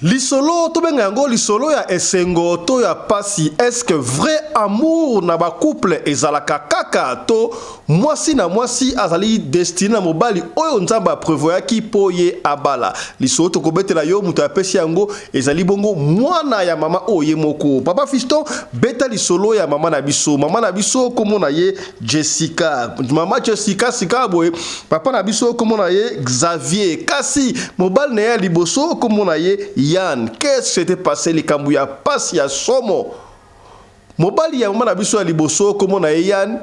Lisolo to benga yango lisolo ya esengo to ya pasi. Est-ce que vrai amour na ba couple ezalaka kaka to mwasi na mwasi azali destiné na mobali oyo nzamba prévoyaki po ye abala. Lisolo to kobetela yo muto apesi yango ezali bongo mwana ya mama oye moko. Papa Fiston beta lisolo ya mama na biso. Mama na biso komo na ye Jessica. Mama Jessica sika boye. Papa na biso komo na ye Xavier. Kasi mobali na ye liboso komo na ye Yann. Qu'est-ce qui s'était passé les Kambouya passe ya somo. Mobali ya mama na biso ya liboso komo na ye Yann.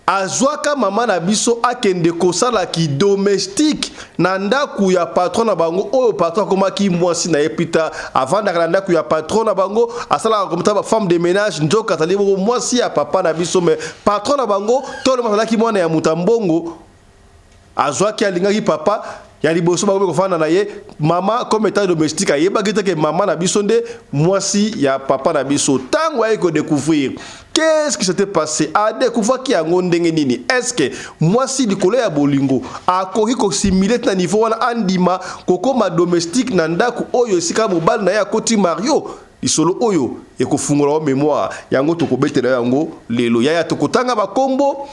Azwaka mama na biso akende kosala ki domestique na ndaku ya patron na bango oyo patron komaki mwasi na epita avant na ndaku ya patron na bango asala komita ba femme de ménage njoka tali mwasi ya papa na biso me patron na bango to le masalaki mwana ya mutambongo azwaki alingaki papa ya liboso ba ko fana na ye mama comme état domestique ayeba que mama na biso nde mwasi ya papa na biso tango ay ko découvrir. Qu'est-ce qui s'était passé? A découvert qui a ngondenge nini? Est-ce que moi si likolo ya bolingo a koki ko similer na niveau wana andima koko ma domestique na ndaku oyo sika mobali na ya koti Mario isolo oyo ekofungola mémoire yango tokobetela yango lelo yaya tokotanga ba kombo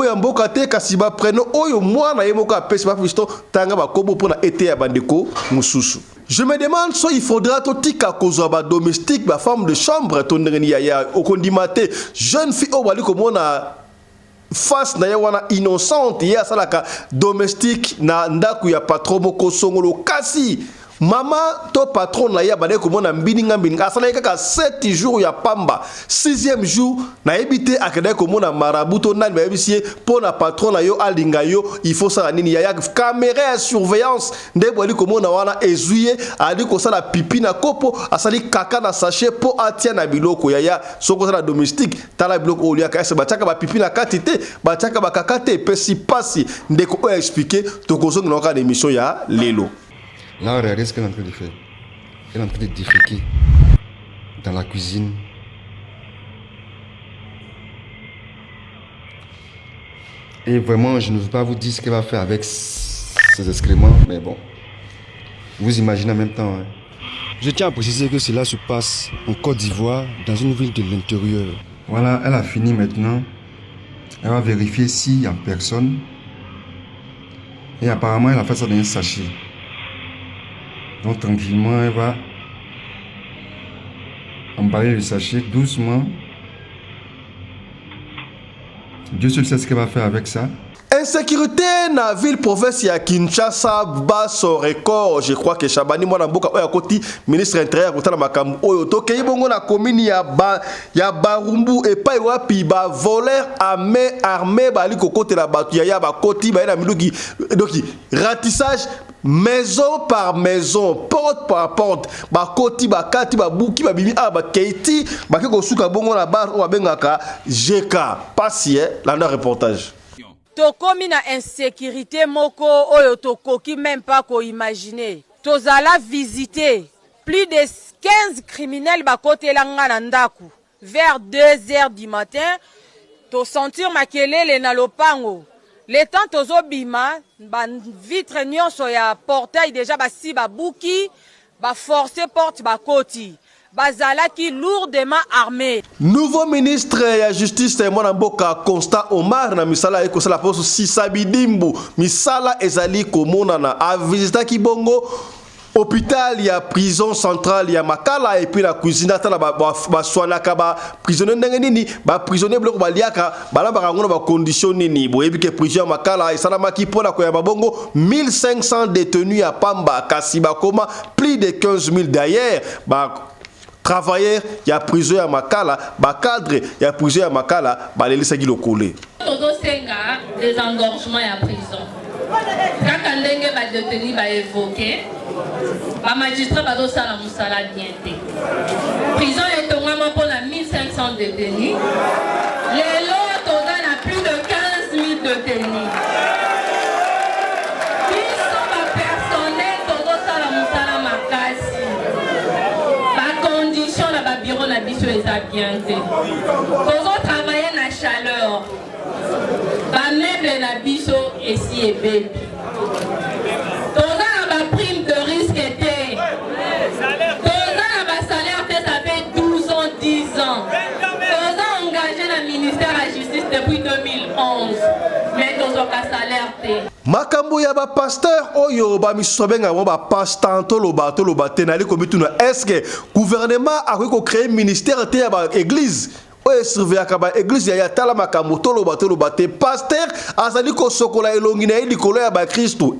ya mboka te kasi ba preno oyo mwana ye moko apesi ba Fiston tanga ba kombo pona été ya bandeko mususu. Je me demande si il faudra totika kozwa ba domestique ba femme de chambre tondengeni ya okondimate jeune fille o bali komona face na wana innocente ya salaka domestique na ndaku ya patron moko songolo kasi mama to patron na ya bade komona mbininga asala kaka 7 jours ya pamba 6e jour na ebité akada komona marabuto nani ba ebisie pona patron na yo alinga yo il faut ça nini ya caméra ya surveillance nde boli komona wana ezuye ali ko sala pipi na kopo asali kaka na sachet po atia na biloko ya soko sala domestique tala biloko olia ka se bataka ba pipi na katite bataka ba kakate pesi pasi ndeko expliquer to kozonga na ka émission ya lelo. Là, regardez ce qu'elle est en train de faire. Elle est en train de déféquer dans la cuisine. Et vraiment, je ne veux pas vous dire ce qu'elle va faire avec ces excréments, mais bon, vous imaginez en même temps. Hein. Je tiens à préciser que cela se passe en Côte d'Ivoire, dans une ville de l'intérieur. Voilà, elle a fini maintenant. Elle va vérifier s'il n'y a personne. Et apparemment, elle a fait ça dans un sachet. Donc tranquillement, elle va emballer le sachet doucement. Dieu seul sait ce qu'elle va faire avec ça. Insécurité na ville province ya Kinshasa bat son record. Je crois que Chabani mwana mboka oya koti ministre intérieur kotala makambo oyo to kei bongo na commune ya Barumbu et pa wapi ba voleur armé bali kokotela batu ya ba koti ba na miluki donc ratissage maison par maison, porte par porte, ba koti ba kati ba buki ba bimi ba keiti ba keko suka bongo na bar o bengaka GK. Passie là dans reportage. Tokomi na insécurité moko oyo tokoki même pas ko imaginer. Tozala visiter plus de 15 criminels ba kotela nga na ndaku vers 2h du matin to sentir makelele na lopango. Le temps tozo bima ba vitre nyonso ya portail déjà ba si ba buki ba forcer porte ba koti. Bazalaki lourdement armé. Nouveau ministre de la justice mwana mboka Constant Omar na misala eko sala poso Sisabidimbu misala ezali komona na a visita ki bongo hôpital ya prison centrale ya Makala et puis la cuisine tala ba soanaka ba prisonnier ndenge nini ba prisonnier bloko baliaka bala ba ngona ba condition nini boyebi ke prison Makala esala maki pona ko ya bongo 1500 détenus ya Pamba kasi ba koma plus de 15 000 d'ailleurs ba travailleurs ya prison ya Makala ba cadre ya prison ya Makala ba lelisa ki lokole todo senga désengorgement ya prison kaka ndenge ba détenu ba évoquer ba magistrat ba do sala musala bien te prison etongama pour la 1500 détenus lelo toza na plus de 15 000 détenus. Bien pour travailler la chaleur, ba meuble la biso ici et bébé. Toza na ba prime de risque était depuis 2011. Mais nous avons salaire. Makambo ya ba pasteur oyo ba misobenga mo ba pasteur toloba te nali komituna est-ce que gouvernement a ko créer ministère te ya ba église oyo surveiller ka ba église ya tala makambo toloba te pasteur azali ko sokola elongi na likolo ya ba Kristo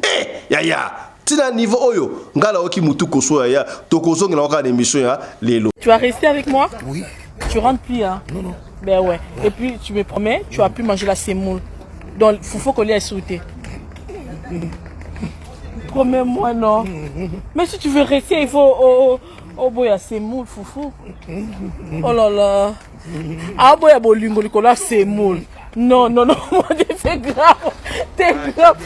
ya tina niveau oyo ngala oki mutu koso ya tokozongi na ka émission ya lelo. Tu vas rester avec moi? Oui. Tu rentres plus hein? Non. Ben ouais. Et puis tu me promets, tu as pu manger la semoule. Donc il faut qu'on l'ait sauté. Promets-moi non. Mais si tu veux rester, il faut boya semoule foufou. Oh là là. Ah boya bolingo likola semoule. Non, mon Dieu, c'est grave. C'est grave.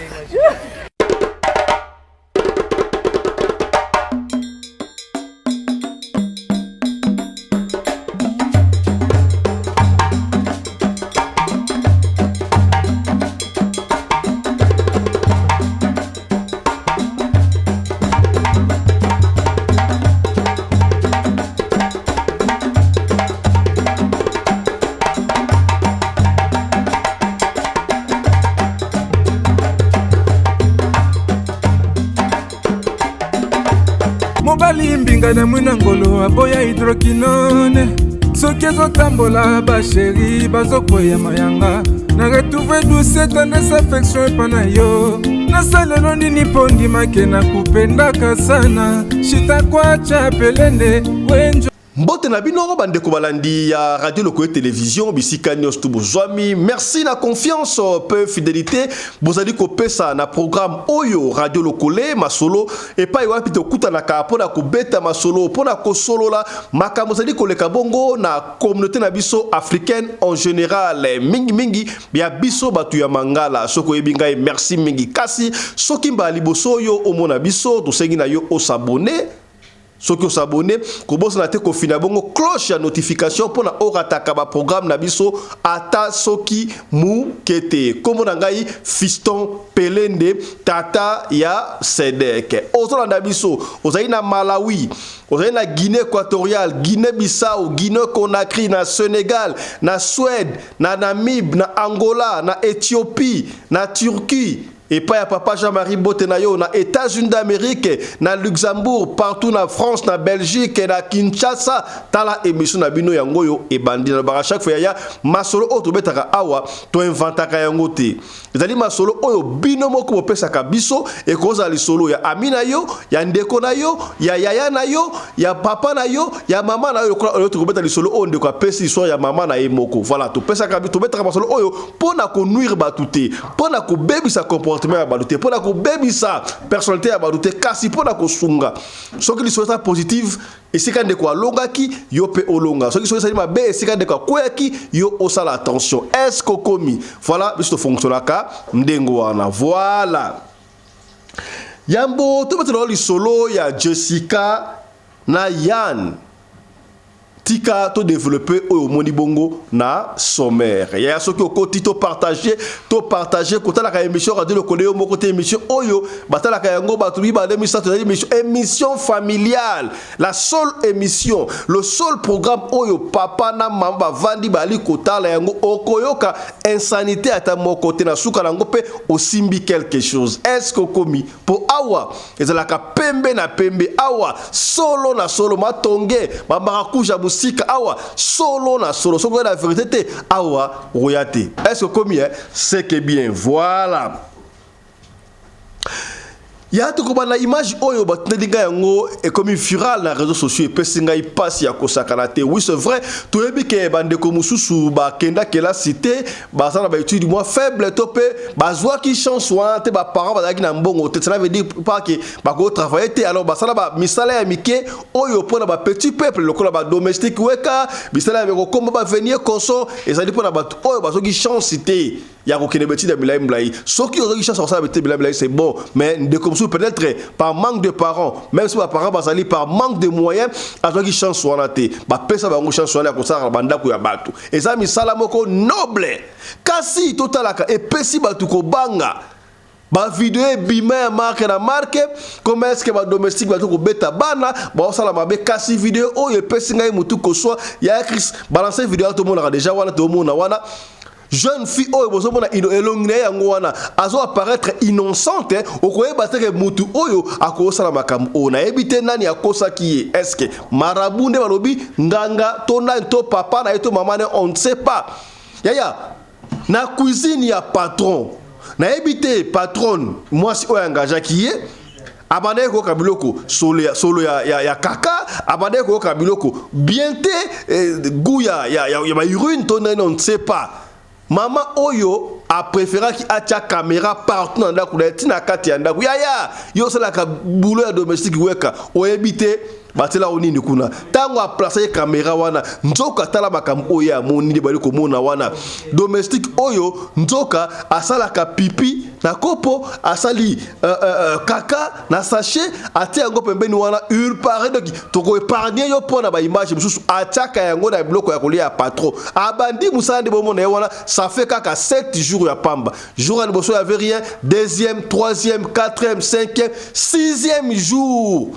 mobali mbinga na mwina ngolo aboya hydroquinone soki ezotambola basheri bazokoya mayanga na retrouve douce tendresse affection epa na yo nasalelo nini mpo ndimake na kupendaka sana shitakwacha pelende wenjo Mbote na bino bandeko balandi ya radio lokoye télévision bisika nyos tu bozwami merci na confiance peu fidélité bozali kopesa na programme oyo radio lokole masolo et pas wapi to kuta na ka pona ko beta masolo pona ko solo la makambo zali koleka bongo na communauté na biso africaine en général mingi bia biso batu ya mangala soko ebinga merci mingi kasi soki mbali boso yo omona biso to sengi na yo o s'abonner. Soki s'abonner, kobosa na te ko fina bongo cloche ya notification pona orataka ba programme na biso ata soki mu kete. Komo na ngai Fiston Pelende tata ya Sedek. Ozolanda biso, ozali na Malawi, ozali na Guinée équatoriale, Guinée Bissau, Guinée Conakry, na Sénégal, na Suède, na Namibie, na Angola, na Éthiopie, na Turquie. Et pas ya papa Jean-Marie Botenayo na États-Unis d'Amérique, na Luxembourg, partout na France, na Belgique, na Kinshasa, tala émission na bino yango yo e bandi na bara chaque fois ya masolo o to betaka awa to inventaka yango te. Ezali masolo oyo bino moko bopesaka biso e koza li solo ya Amina yo, ya ndeko na yo, ya yaya na yo, ya papa na yo, ya mama na yo ko to beta li solo o ndeko apesi so ya mama na ye moko. Voilà, to pesaka to betaka masolo oyo pona ko nuire batute, pona ko bebisa comportement ya balute pona ko bebisa personnalité ya balute kasi pona ko sunga soki li soit positive esika ndeko alongaki yo pe olonga soki soki salima be esika ndeko akoyaki yo osala attention est-ce que komi voilà biso fonctionnaka ndengo wana voilà yambo to betelo li solo ya Jessica na Yann tika to développer au moni bongo na sommaire ya soki okoti to partager kota la émission radio lokole mo côté émission oyo batala ka yango batubi ba émission familiale la seule émission le seul programme oyo papa na mama bavandi bali kota la yango okoyoka insanité ata mo côté na suka nango pe osimbi quelque chose est-ce que komi pour awa ezala ka pembe na pembe awa solo na solo matonge ba marakuja sika awa solo na solo soko la vérité awa royate est-ce que comme c'est que bien voilà ya to ko bana image oyo batendinga yango et comme viral na réseaux sociaux et pesinga i passe ya kosakana te oui c'est vrai to yebi ke bande ko mususu ba kenda ke la cité ba sana ba étude moins faible topé ba zwa ki chance wa te ba parents ba na mbongo te cela veut dire pas que ba go travailler te alors ba sana ba misala ya mike oyo pona ba petit peuple lokola ba domestique weka misala ya ko komba ba venir consort et ça dit pona ba oyo ba zo ki chance te ya ko kene beti de bilay mblay soki ozo ki chance ça beti bilay c'est bon mais de comme peut-être par manque de parents même si les parents basali par manque de moyens azo ki chance wana te ba pesa ba ngo chance wana ko sala banda ko ya batu et ça mi sala moko noble kasi totalaka et pesi batu ko banga ba vidéo bima marque na marque comment est-ce que ba domestique ba to ko beta bana ba sala mabe kasi vidéo oyo pesi ngai mutu ko so ya Chris balancer vidéo to mona déjà wana to mona wana jeune fille oyo bozomona elongi na ye yango wana azo apparaître innocente okoyeba te ke mutu oyo akosala makambo oyo nayebi te nani akosaki ye. Eske marabu nde balobi nganga to nani to papa na ye to mama ne on ne sait pas. Yaya na cuisine ya patron nayebi te patron mwasi oyo engagaki ye abandé ko kabiloko solo ya kaka abandé ko kabiloko bien te goût ya ba urine to on ne sait pas. Maman oyo a préféré qui a ta caméra partout dans la couleur tina kati ya ndaku yaya yo sala ka boulot ya domestique weka oyebite batela onini kuna tango a placer caméra wana nzoka tala makambo oyo ya moni bali ko mona wana domestique oyo nzoka asala ka pipi na kopo asali kaka na sachet ate yango pembeni wana pare donc toko épargner yo pona ba image mususu ataka yango na biloko ya kolia ya patron abandi musande bomona ye wana ça fait kaka 7 jours ya pamba jour en bosso ya avait rien deuxième troisième quatrième cinquième sixième jour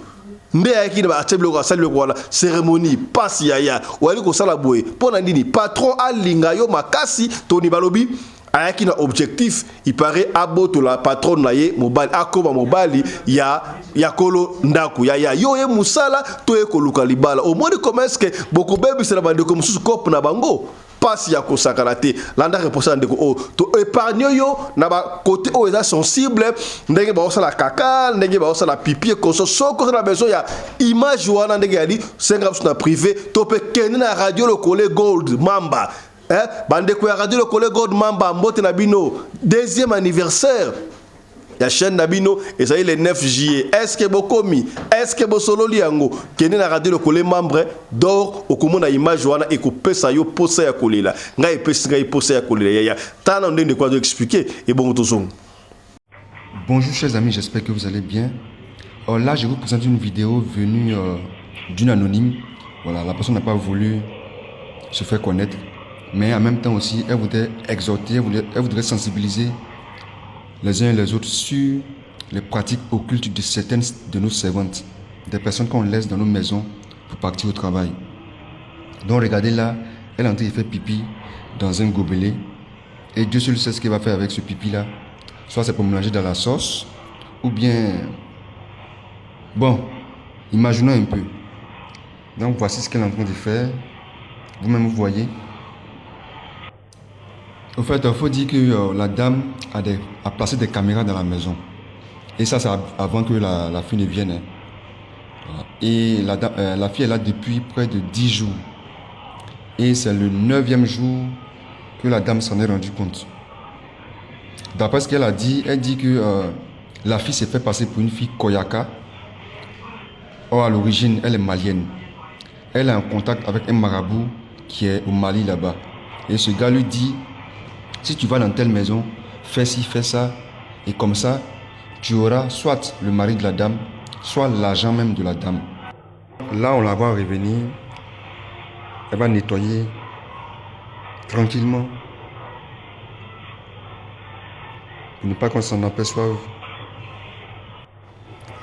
nde ayaki na ateblo asali le wala cérémonie passe yaya wali ko sala boye pona ndini patron alinga yo makasi toni balobi ayaki na objectif il paraît aboto la patronne na ye mobile akoma mobile ya kolo ndaku yaya yo ye musala to ye koluka libala au moins comment est-ce que beaucoup bébé c'est la bande comme sous cop na bango passe ya kosakana te landa reposa ndeko o to épargne yo na ba côté o eza sensible ndenge ba osala kaka ndenge ba osala pipi koso soko na besoin ya image wana ndenge yali 5 na privé to pe kene na radio le collé gold mamba bande ko ya radio le collé gold mamba mbote na bino deuxième anniversaire la chaîne Nabino et ça le 9 juillet. Est-ce que bokomi? Est-ce que bosololi yango? Kene na radio le collé membre d'or au komona image wana et ko pesa yo posa ya kolela. Nga epesa nga posa ya kolela ya. Tana ndenge quoi expliquer et bon tozong. Bonjour chers amis, j'espère que vous allez bien. Là, je vous présente une vidéo venue d'une anonyme. Voilà, la personne n'a pas voulu se faire connaître, mais en même temps aussi, elle voudrait exhorter, elle voudrait sensibiliser les uns et les autres sur les pratiques occultes de certaines de nos servantes, des personnes qu'on laisse dans nos maisons pour partir au travail. Donc regardez là, elle est en train de faire pipi dans un gobelet et Dieu seul sait ce qu'elle va faire avec ce pipi là. Soit c'est pour mélanger dans la sauce ou bien... Bon, imaginons un peu. Donc voici ce qu'elle est en train de faire. Vous-même vous voyez. En fait, il faut dire que la dame a placé des caméras dans la maison. Et ça, c'est avant que la fille ne vienne. Hein. Voilà. Et la fille est là depuis près de 10 jours. Et c'est le 9e jour que la dame s'en est rendue compte. D'après ce qu'elle a dit, elle dit que la fille s'est fait passer pour une fille Koyaka. Or, à l'origine, elle est malienne. Elle est en contact avec un marabout qui est au Mali là-bas. Et ce gars lui dit... Si tu vas dans telle maison, fais ci, fais ça, et comme ça, tu auras soit le mari de la dame, soit l'argent même de la dame. Là, on la voit revenir, elle va nettoyer tranquillement, pour ne pas qu'on s'en aperçoive.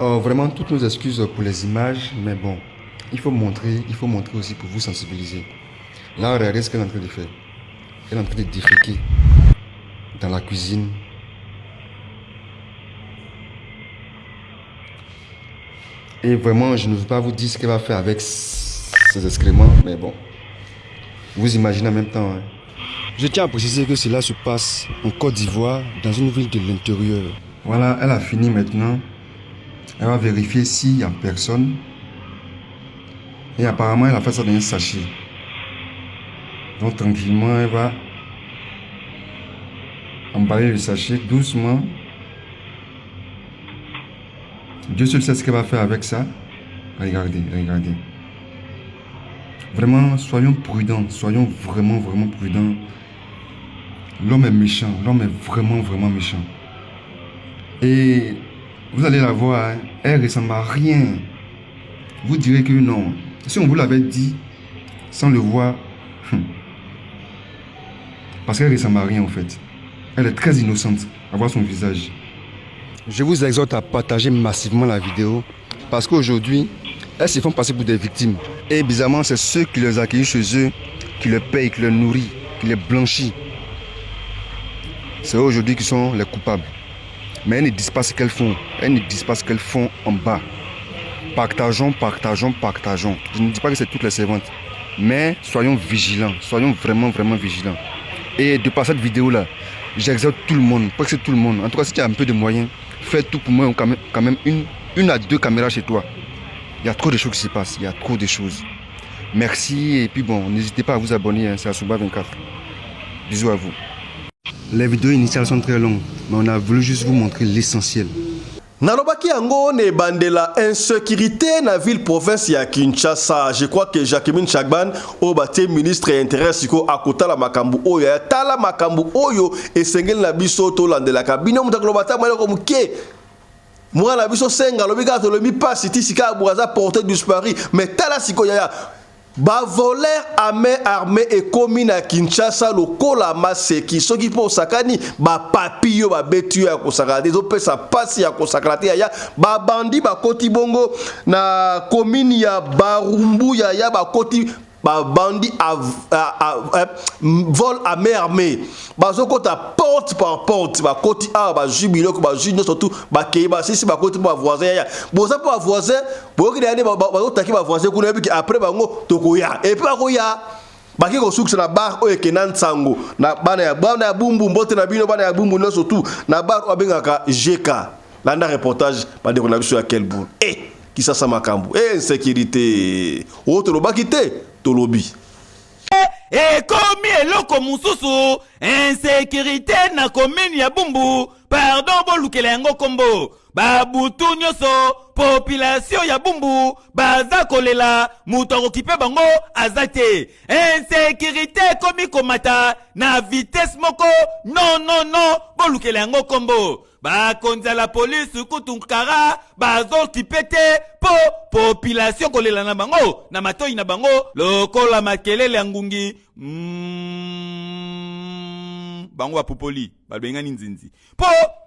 Vraiment, toutes nos excuses pour les images, mais bon, il faut montrer aussi pour vous sensibiliser. Là, regardez ce qu'elle est en train de faire. Elle est en train de déféquer dans la cuisine. Et vraiment, je ne veux pas vous dire ce qu'elle va faire avec ces excréments, mais bon, vous imaginez en même temps. Hein. Je tiens à préciser que cela se passe en Côte d'Ivoire, dans une ville de l'intérieur. Voilà, elle a fini maintenant. Elle va vérifier s'il y a personne. Et apparemment, elle a fait ça dans un sachet. Donc tranquillement, elle va emballer le sachet doucement. Dieu seul sait ce qu'elle va faire avec ça. Regardez, regardez. Vraiment, soyons prudents, soyons vraiment prudents. L'homme est méchant, l'homme est vraiment méchant. Et vous allez la voir, hein, elle ne ressemble à rien. Vous direz que non. Si on vous l'avait dit, sans le voir, parce qu'elle ne ressemble à rien en fait. Elle est très innocente à voir son visage. Je vous exhorte à partager massivement la vidéo parce qu'aujourd'hui, elles se font passer pour des victimes. Et bizarrement, c'est ceux qui les accueillent chez eux, qui les payent, qui les nourrissent, qui les blanchissent. c'est eux aujourd'hui qui sont les coupables. Mais elles ne disent pas ce qu'elles font. Elles ne disent pas ce qu'elles font en bas. Partageons, partageons, partageons. Je ne dis pas que c'est toutes les servantes. Mais soyons vigilants. Soyons vraiment, vraiment vigilants. Et de par cette vidéo-là, j'exhorte tout le monde, presque tout le monde. En tout cas, si tu as un peu de moyens, fais tout pour moi, quand même une à 2 caméras chez toi. Il y a trop de choses qui se passent. Il y a trop de choses. Merci. Et puis bon, n'hésitez pas à vous abonner. C'est Asuba 24. Bisous à vous. Les vidéos initiales sont très longues, mais on a voulu juste vous montrer l'essentiel. Nalobaki yango ne bandela insécurité na ville province ya Kinshasa. Je crois que Jacquemin Chagban o baté ministre intérieur siko akota la makambu oyo ya tala makambu oyo esengeli na biso to landela kabino mutakolo bata mwana ko muke. Moi la biso senga lobika to lomi passe ti sika boaza porter disparu mais tala siko ya ba voler à main armée et commune à Kinshasa lokola maseki soki po sakani ba papio ba betu ya kosakala des opesa pasi ya kosakala te ya ba bandi ba koti bongo na commune ya Barumbu ya ba koti ba bandi vol à main armée bazokota porte par porte ba koti a ba jubilo ko ba junior surtout ba kei ba sisi ba koti ba voisin ya boza po voisin boki dane ba otaki ba voisin kuna biki après bango tokoya et puis bakoya baki ko sukse na bar o ekena nsango na bana ya bumbu mbote na bino bana ya bumbu no surtout na bar o bengaka GK landa reportage ba de kona biso ya Kelbourg qui ça sa makambu insécurité autre lobakite tolobi ekomi eloko mususu insécurité na commune ya Bumbu pardon bolukela yango kombo babutu nyonso population ya Bumbu baza kolela mutu akokipe bango aza te insécurité ekomi komata na vitesse moko non bolukela yango kombo bakonzi la police kutunkara bazokipe te po population kolela na bango na matoi na bango lokola makelele ya ngungi bango apopoli balbengani nzinzi po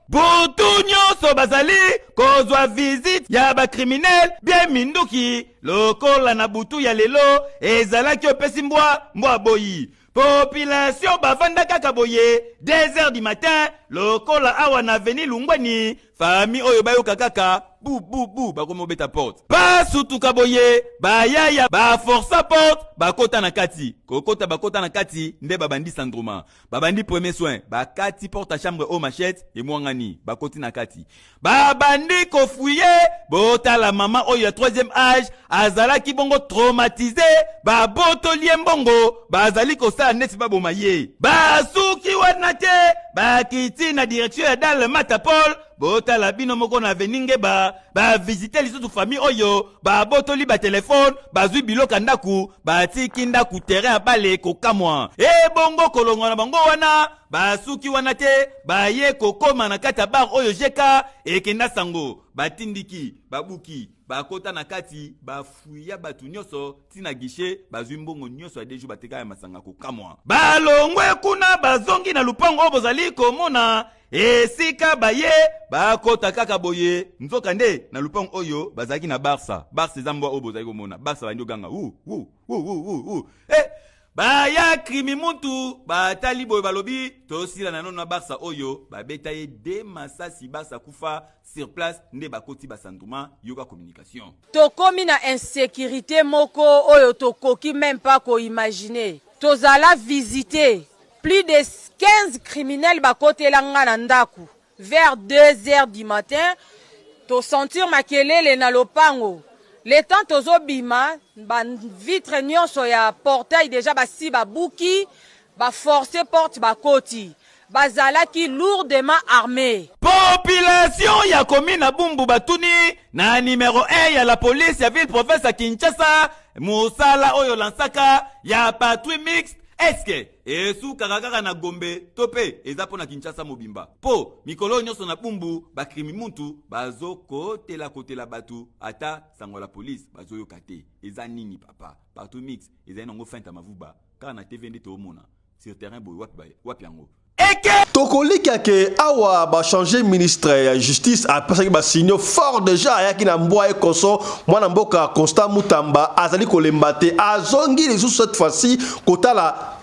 butu nyonso bazali kozwa visite ya bakriminel bien minduki lokola na butu ya lelo ezalaki opesi mbwa boyi population bavanda kaka boye 2h du matin lokola awa na avenue Lungwani famille oyo bayoka kaka bu bakomi obeta porte basutuka boye bayaya baforsa porte bakota na kati kokota bakota na kati nde babandi sandroma babandi premier soin bakati porte à chambre au machette emwangani bakoti na kati babandi kofuye botala mama oyo ya 3e âge azalaki bongo traumatisé babotolie mbongo bazali kosala neti baboma ye basuki wana te bakiti na direction ya dal Matapol botala bino moko na veninge ba visiter lisusu famille oyo ba botoli ba telefone bazwi biloka ndaku batiki ndaku terrain bale kokamwa bongo kolongwa na bango wana basuki wana te baye kokoma na kata bar oyo jeka ekenda sango batindiki babuki bakota na kati bafuya batu nyonso tina gishe bazwi mbongo nyonso ya deju bateka ya masanga kokamwa balongwe kuna bazongi na lupango oyo bozali komona esika baye bakota kaka boye nzoka nde na lupango oyo bazalaki na Barça eza mbwa oyo bozali komona Barça bandi oganga baya krimi muntu batali boye balobi tosila na nono na Barça oyo babeta ye de masasi Barça kufa sur place nde bakoti basanduma yoka communication tokomi na insécurité moko oyo tokoki même pas ko imaginer tozala visiter plus de 15 criminels bakotela nga na ndaku vers 2h du matin to sentir makelele na lopango le temps tozobima ba vitre nyonso ya portail déjà basi babuki ba forcer porte bakoti bazalaki lourdement armé population ya commune na Bumbu batuni na numéro 1 ya la police ya ville province ya Kinshasa musala oyo lansaka ya patrouille mixte eske esu kakaka na Gombe tope eza po na Kinshasa mobimba po mikolo nyonso na Bumbu bakrimi muntu bazokotela batu ata sango la police bazoyoka te eza nini papa patrouille mixte eza nango fenta mavuba kaka na TV nde toomona sur terrain boy wapi yango tokolika ke awa ba changer ministre ya justice après que ba signo fort déjà ya kina mbwa ekoso mwana mboka Constant Mutamba azali kolembate azongi les cette fois-ci kotala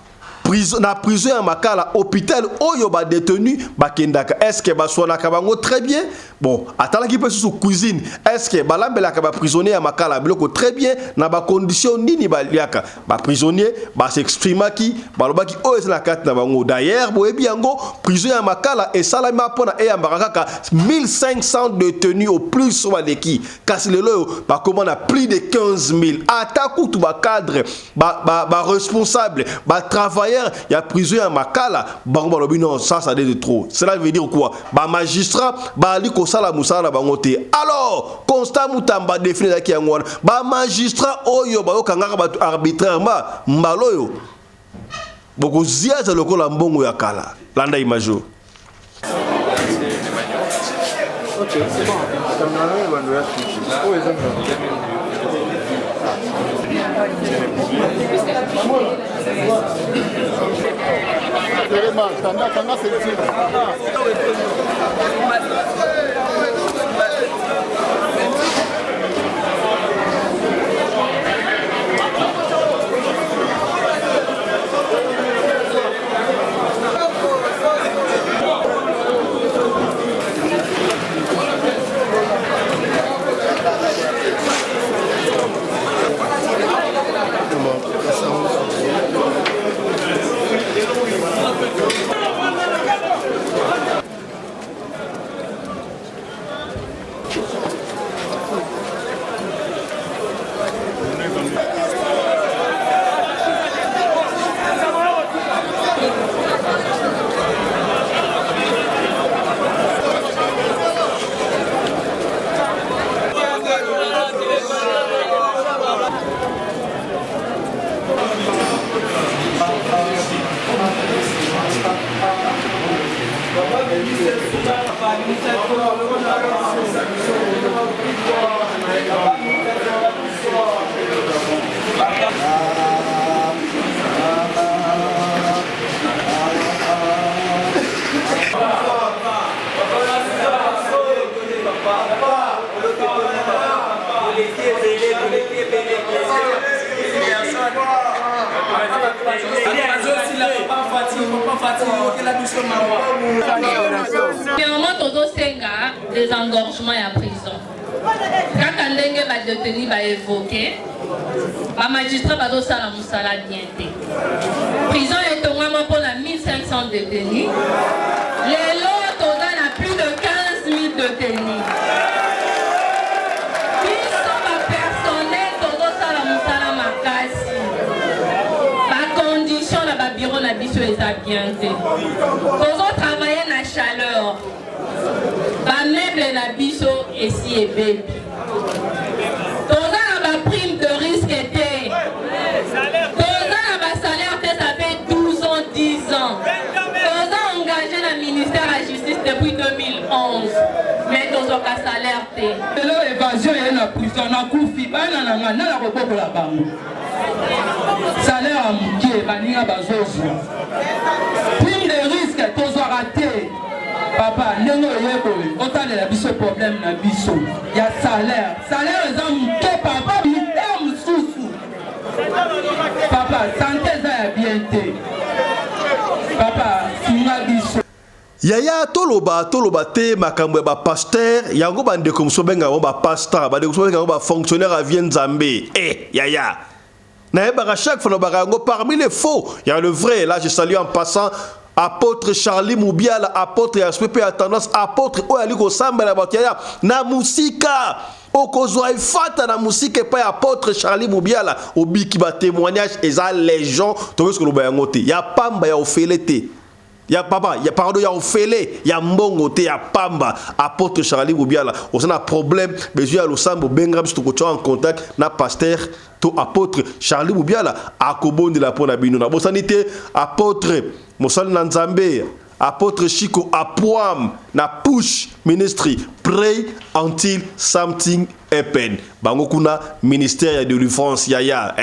prison ya makala hôpital oyo ba détenu bakendaka est-ce que baswanaka bango très bien bon atalaki pe sous cuisine est-ce que balambelaka ba prisonnier ya makala biloko très bien na ba condition nini baliaka ba prisonnier ba s'exprimaki balobaki oyo c'est la carte na bango d'ailleurs boyebi yango prison ya makala esalami pona eyambaka kaka 1500 détenus au plus sur leki kasi lelo ba commande plus de 15 000 ataku tout ba cadre ba responsable ba travailleur ya prison ya makala bango balobi non ça de trop cela veut dire quoi ba magistrat ba ali ko sala musala bango te alors constat mutamba définir ki yango ba magistrat oyo ba okangaka ba arbitrairement mbaloyo boko ziaza lokola mbongo ya kala landa imajo. Ok, c'est bon. Comme dans le monde, on va des engorgements à prison. Quand on va détenir, va évoquer, le magistrat va donner la moussala diente. Prison est au moins pour 1500 détenus. Les lots on a plus de 15 000 détenus. Ils sont pas personnels pour donner la moussala makasi. Par condition, le bureau n'a pas été diente. Pour travailler dans la chaleur. Ba meuble na biso esi ebebi. Toza na ba prime de risque était. Toza na ba salaire te ça fait 12 ans, 10 ans. Toza engagé na ministère de la justice depuis 2011. Mais toza ka salaire te. Lelo évasion est na prison na kufi ba na na ko la bango. Salaire à mukie baninga bazozo. Prime de risque toza raté. Papa, nous autant de la biso problème na biso. Il y a salaire. Salaire les hommes que papa terme sous. Papa, santé ça bien té. Papa, finga biso. Yaya toloba te makambo ba pasteur yango bande comme so benga ba pasteur ba de so benga ba fonctionnaire à Vienne Zambé. Yaya. Na ba chaque fois ba yango parmi les faux, il y a le vrai. Là je salue en passant apôtre Charlie Moubiala, apôtre SPP à tendance, apôtre Oyaliko Samba la Batiaya, na musika, okozwa ifata na musika pa apôtre Charlie Moubiala, obi qui ba témoignage et ça les gens, to ce que lo bayangote, ya pamba ya ofelete. Ya papa, ya pardon, ya ofele, ya mbongo te, ya pamba, apôtre Charlie Moubiala. On a un problème, besoin à l'Osambo, bengra, biso ko en contact na pasteur to apôtre Charlie Moubiala, akobo de la pona bino na bosanité, apôtre Mosal Nanzambe, apôtre Chico Apoam, na push ministry, pray until something happen. Bango kuna ministère de délivrance yaya.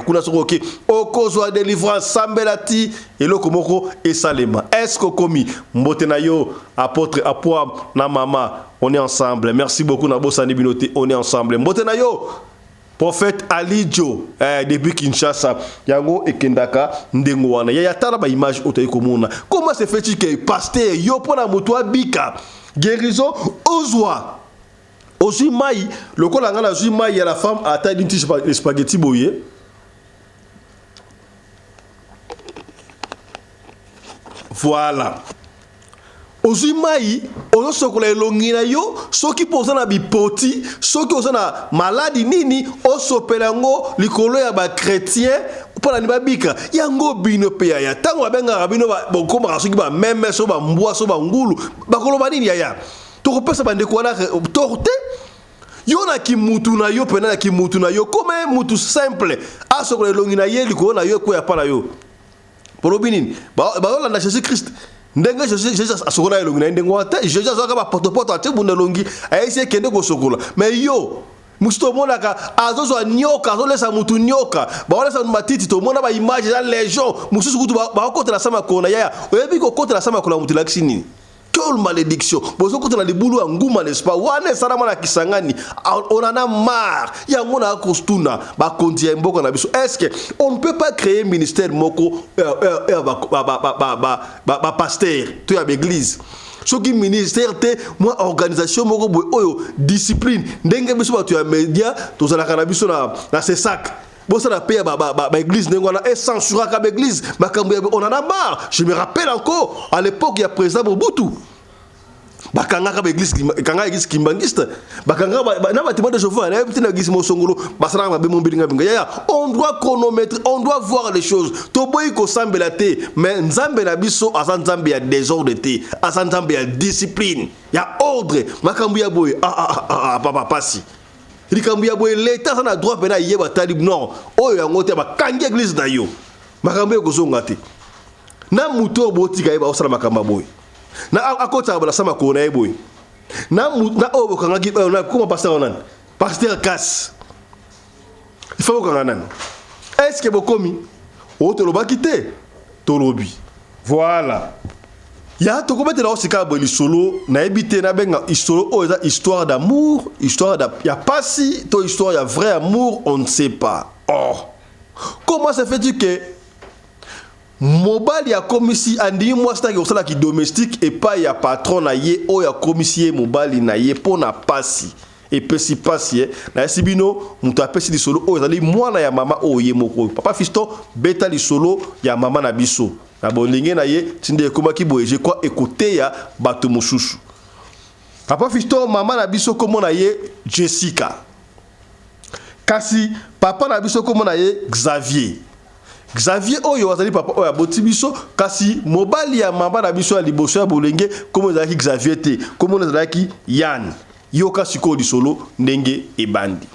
Kuna soko okozwa délivrance sambelati eloko moko esalema. Est-ce que komi mbote na yo apôtre Apoam na mama, on est ensemble. Merci beaucoup na bosani binote, on est ensemble. Mbote na yo Prophète Ali Joe depuis Kinshasa yango ekendaka ndengo wana ya tala ba image otayi komona. Comment se fait-il que pasteur yo pona moto abika guérison ozwa aussi mai lokola ngana zui mai ya la femme a taille d'une tige spaghetti boye. Voilà. Ozui mai ozo sokola elongi na yo soki poza na bipoti soki oza na maladi nini osopela ngo likolo ya ba chrétien pona ni babika yango bino pe ya tango abenga bino bokoma soki ba meme so ba mbwa so ba ngulu bakolo ba nini ya to pesa bande ko na torte yo na kimutu na yo pena na kimutu na yo comme mutu simple asokola elongi na ye likolo na yo ko ya pala yo polobini ba na Jésus Christ ndenge Jésus asokola elongi na ndenge wata Jésus azoka ba porte ate bunda longi ayesi kende ko sokola mais yo musto monaka azozo nyoka azolesa mutu nyoka baolesa matiti to mona ba image ya légion mususu kutu ba okotela sama kona ya oyebi ko kotela sama kona mutu laksini quelle malédiction bozo kotela libulu nguma n'est-ce pas wana sala mona kisangani on en a marre ya mona akostuna ba konti ya mboko na biso est-ce que on ne peut pas créer ministère moko ba pasteur to ya église soki ministère te moi organisation moko boy oyo discipline ndenge biso ba to ya media to zala kana biso na ce sac bosa na paix ba église ndenge wana et censura ka église makambo on en a marre. Je me rappelle encore à l'époque il y a président Mobutu bakanga ka église kanga église kimbangiste bakanga na bâtiment de chauffeur na petit na église mosongolo basana ba be mombilinga binga ya on doit chronométrer, on doit voir les choses to boy ko sambela te mais nzambe na biso asa nzambe ya désordre te asa nzambe ya discipline ya ordre makambo ya boy papa pasi likambo ya boy l'état ça na droit pena yeba talib non oyo yango te ba kangi église na yo makambo ya kozonga te na muto botika yeba osala makambo boy na akota bala sama ko na boy na obo kanga ki na kuma pasteur onan pasteur Casse il faut ko nan est-ce que bokomi o to lobaki te to lobi voilà ya to ko betela osika bo lisolo na ebité na benga histoire d'amour histoire ya pasi to histoire ya vrai amour on ne sait pas. Or comment se fait-il que mobali ya komisi andi mwasta ki osala ki domestique et pas ya patron na ye o ya komisi mobali na ye pona pasi et pesi pasi na sibino muto apesi di solo o ezali mwana ya mama o ye moko papa fisto beta li solo ya mama na biso na bolinge na ye tinde komaki boye je crois écouter ya bato mususu papa fisto mama na biso komo na ye Jessica kasi papa na biso komo na ye Xavier oyo azali papa oyo aboti biso kasi mobali ya mama na biso ya liboso ya bolenge komo ezalaki Xavier te komo ezalaki Yann yo kasi ko lisolo ndenge ebandi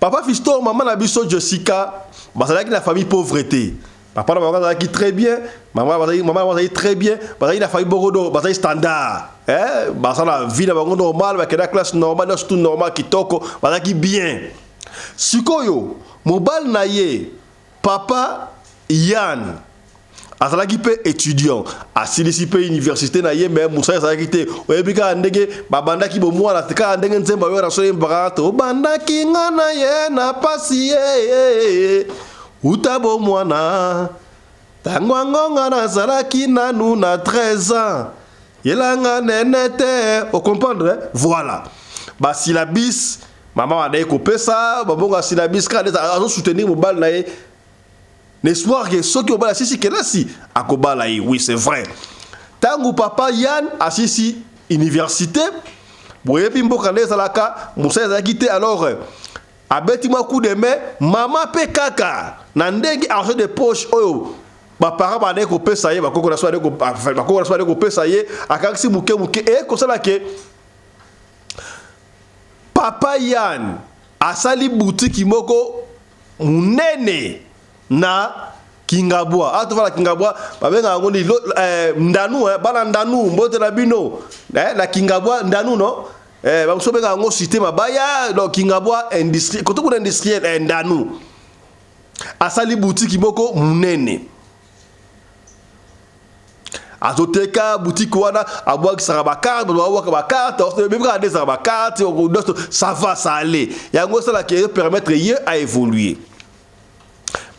papa fisto mama na biso Jessica bazalaki na famille pauvreté papa na mama bazalaki très bien maman bazalaki très bien bazalaki na famille borodo bazalaki standard bazala vie na bango normal bakenda classe normale surtout normal kitoko bazalaki bien sikoyo mobile na ye papa Yann azalaki pe étudiant asilisi pe université na ye mais musa azalaki te oyebika ndenge babandaki bomwana tika ndenge nzemba yo rasole mbarato bandaki ngana ye na pasi ye utabo mwana tango ngonga nazalaki nanu na 13 ans yelanga nenete o comprendre voilà ba syllabis maman a dit que ça, babonga syllabis quand azo soutenir mobile na ye l'espoir que ceux qui ont bala si que là si akobala oui c'est vrai tangu papa Yann asisi université boye bimbo kande zalaka musa zaki te alors abeti ma coup de main maman pe kaka na ndenge argent de poche oyo ba parents ba de ko pesa ye ba ko na so de ko pesa ye akakisi muke e ko sala ke papa Yann asali boutique moko munene na Kingabwa atovala Kingabwa babenga ngoni ndanu bala ndanu mbote na bino na Kingabwa ndanu no bamusobenga ngo cité mabaya donc Kingabwa industrie koto kuna industriel ndanu asali boutique moko munene azoteka boutique wana abwa saraba carte ba carte même quand des saraba carte ça va ça aller yango ça la qui permettre ye à évoluer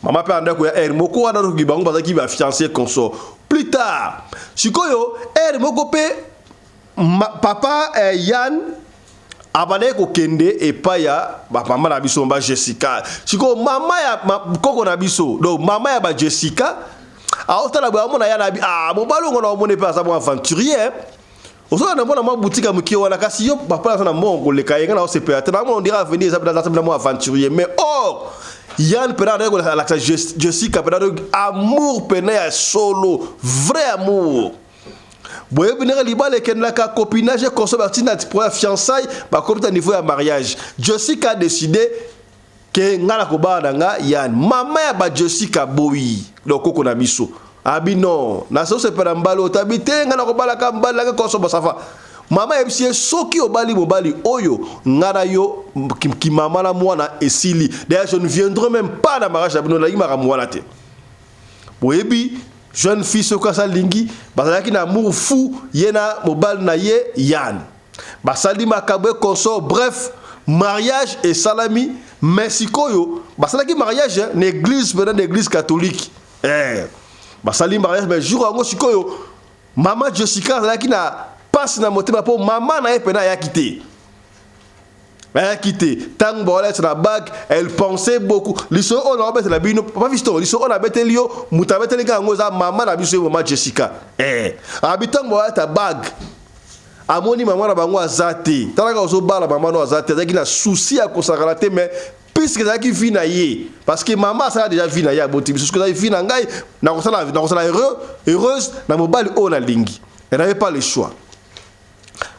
maman pe anda ko ya moko wana ro gibango bazaki ba fiancé consort plus tard sikoyo moko pe papa Yann abane ko kende et pa ya ba mama na biso ba Jessica siko mama ya koko na biso donc mama ya ba Jessica a otala ba mona ya na bi mobalo ngona mona pa sa mo aventurier oso na mona ma boutique amki wana kasi yo papa na mongo le kayenga na se peut na on dira venir ça dans mo aventurier mais or Yann pena ko la Jessica pena amour pena ya solo vrai amour. Boye venir libale ken la copinage consommation pour la fiançailles ba comme à niveau ya mariage. Jessica a décidé que ngala ko ba nga Yann mama ya ba Jessica boyi donc koko na biso. Abi non, na so se pena mbalo tabite ngala ko bala ka mbala ka consomme ça va. Mama ebisi soki obali mobali oyo ngana yo ki mama la mwana esili. D'ailleurs je ne viendrai même pas dans mariage abino la imara mwana te. Boyebi jeune fille soka sa lingi bazalaki na amour fou yena mobali na ye Yann. Basali makabwe consort bref mariage et salami Mexico basalaki mariage l'église pendant l'église catholique. Basali mariage mais jour ngo sikoyo mama Jessica bazalaki na passe na motema po maman na epena ya quitté. Elle a quitté. Tant bolette sur la bague, elle pensait beaucoup. L'histoire on a bête la bino, pas visto. L'histoire on a bête lio, mutabete les gars ngoza maman na biso maman Jessica. Habitant bolette ta bague. Amoni maman na bango azate. Tala ka zo bala maman no azate, zaki na souci à consacrer mais puisque zaki vie na ye parce que maman ça a déjà vie na ya boti biso que zaki vie na ngai na kosala heureuse na mobile on a lingi. Elle n'avait pas le choix.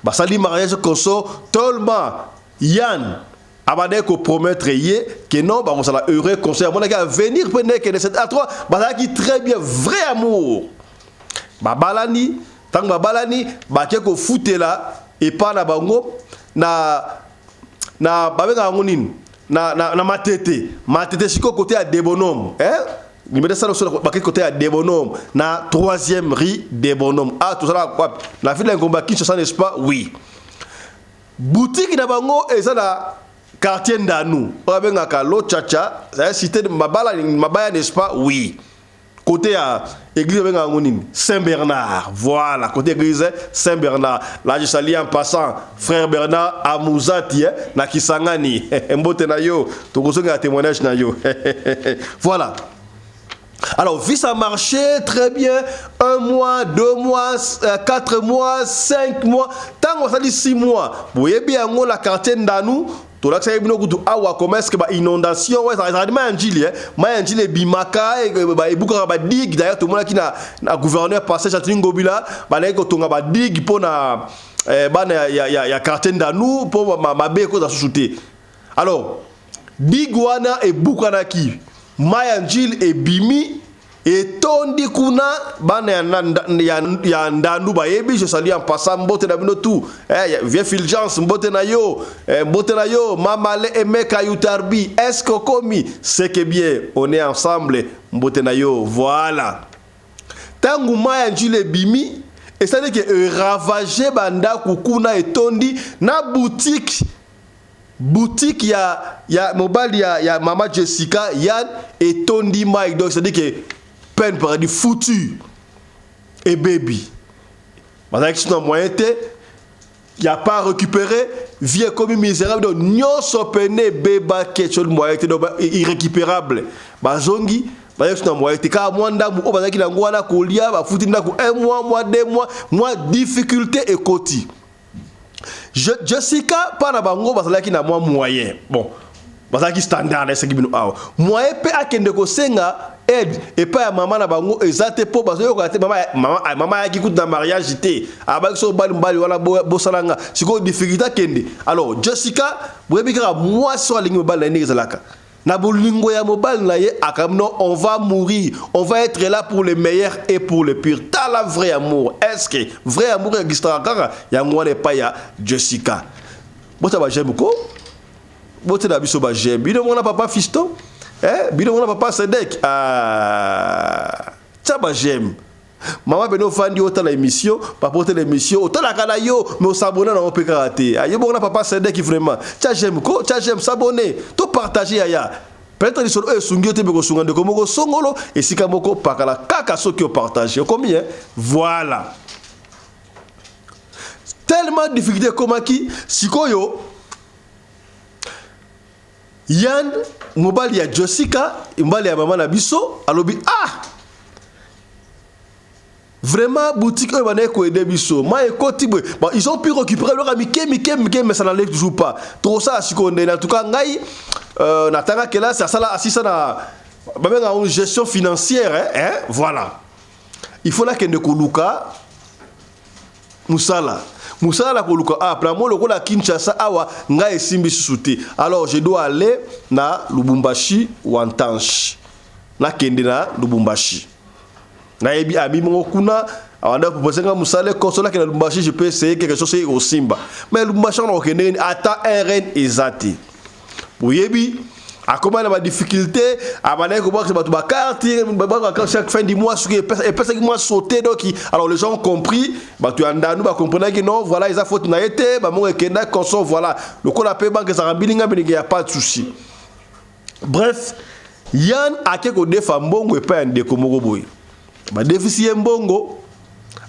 Basali mariage consort tellement Yann abade ko promettre yé que non ba ça la heureux conseil mon gars venir pendant que de cette à trois ba qui très bien vrai amour ba balani tang ba balani ba ke ko foutela et pas na bango na ba benga ngonin na matete siko côté à des bonhommes il me dit ça sur le côté à des bonhommes na 3e rue des bonhommes tout ça la ville d'un combat qui se sent n'est-ce pas oui boutique na bango et ça na quartier Ndanu on benga ka lo chacha ça cité mabaya n'est-ce pas oui côté à église benga ngonini Saint-Bernard voilà côté église Saint-Bernard là je salue en passant frère Bernard Amouzati na Kisangani mbote na yo to kozonga témoignage na yo voilà. Alors, vu ça marcher très bien, 1 mois, 2 mois, 4 mois, 5 mois, tant que ça dit 6 mois, vous voyez bien, on la quartier Ndanu, tout là, ça y est, comment est-ce que inondation, ouais, ça dit, mais un bimaka, et beaucoup de dig, d'ailleurs, tout le monde qui a gouverneur passé, Châtillon Gobila, il y a dig pour na quartier Ndanu, pour ma béco dans sous-souté. Alors, Bigwana et Bukanaki. Mayanjil et Bimi et Tondi Kuna bana ya Ndandu bayebi je salue en passant mbote na bino tout vieux Fulgence mbote na yo Mamale et Meka Yutarbi est-ce que komi c'est que bien on est ensemble mbote na yo voilà tangu Mayanjil et Bimi et ça dit que ravager banda Kuna et Tondi na boutique ya mobile ya maman Jessica Yann et Tondi Mike donc c'est à dire que peine par du foutu et baby parce que sinon moyen il a pas récupéré vieux comme misérable donc nyo sopene beba quelque moyen donc irrécupérable bazongi parce que sinon moyen ka mwanda mu bazaki na ngwana kolia ba fouti ndako 1 mois 2 mois difficulté et koti. Jessica pas na bango bazalaki na moyen bon bazalaki standard c'est kibino awa moyen pe akende ko senga aide et pas maman na bango ezate po bazo ko ate mama ya kikuta na mariage té abaki so mbali wala bosalanga siko difficulté kende alors Jessica brebika moi so lingi mbali na ezalaka na bolingo ya mobile na ye akamno on va mourir on va être là pour le meilleur et pour le pire t'as la vrai amour est-ce que vrai amour existe encore ya ngwane pa ya Jessica bota ba j'aime ko bota na biso ba j'aime bino mona papa fiston bino mona papa Sedek ça ba j'aime Maman beno fandi autant l'émission, pas porter l'émission, autant la kana yo, mais on s'abonne dans mon pécaraté. Ayo bon papa c'est qui vraiment. Tia j'aime ko, tia j'aime s'abonner, tout partager aya. Peut-être les solo sungi te beko sunga de komoko songolo et sikamoko pakala kaka so qui au partager. Combien? Voilà. Tellement de difficultés comme qui sikoyo Yann mobali ya Jessica, mobali ya maman na biso, alobi vraiment boutique eux bana ko aider biso. Moi ekoti bon, ils ont pu récupérer leur ami mais ça n'allait toujours pas. Trop ça sikonde en tout cas ngai natanga que là ça sala assisa na ba benga une gestion financière hein, voilà. Il faut là que ne koluka musala la koluka plamo le kola Kinshasa awa nga esimbi susuti. Alors je dois aller na Lubumbashi ou Antanche na kende na Lubumbashi na ebi ami mo kuna awanda proposer nga musala konsola ke na Lubumbashi je peux essayer quelque chose au Simba mais Lubumbashi on kende ata RN ezati boyebi a comment la difficulté à maner comment c'est ba carte chaque fin du mois ce qui est mois sauter donc alors les gens ont compris bah tu anda nous ba comprendre que non voilà ils a faute na été ba mon kenda console voilà le ko la paie banque ça rabilinga il y a pas de souci. Bref Yann a quelque defa mbongo et pas un dekomoko boy ba déficit mbongo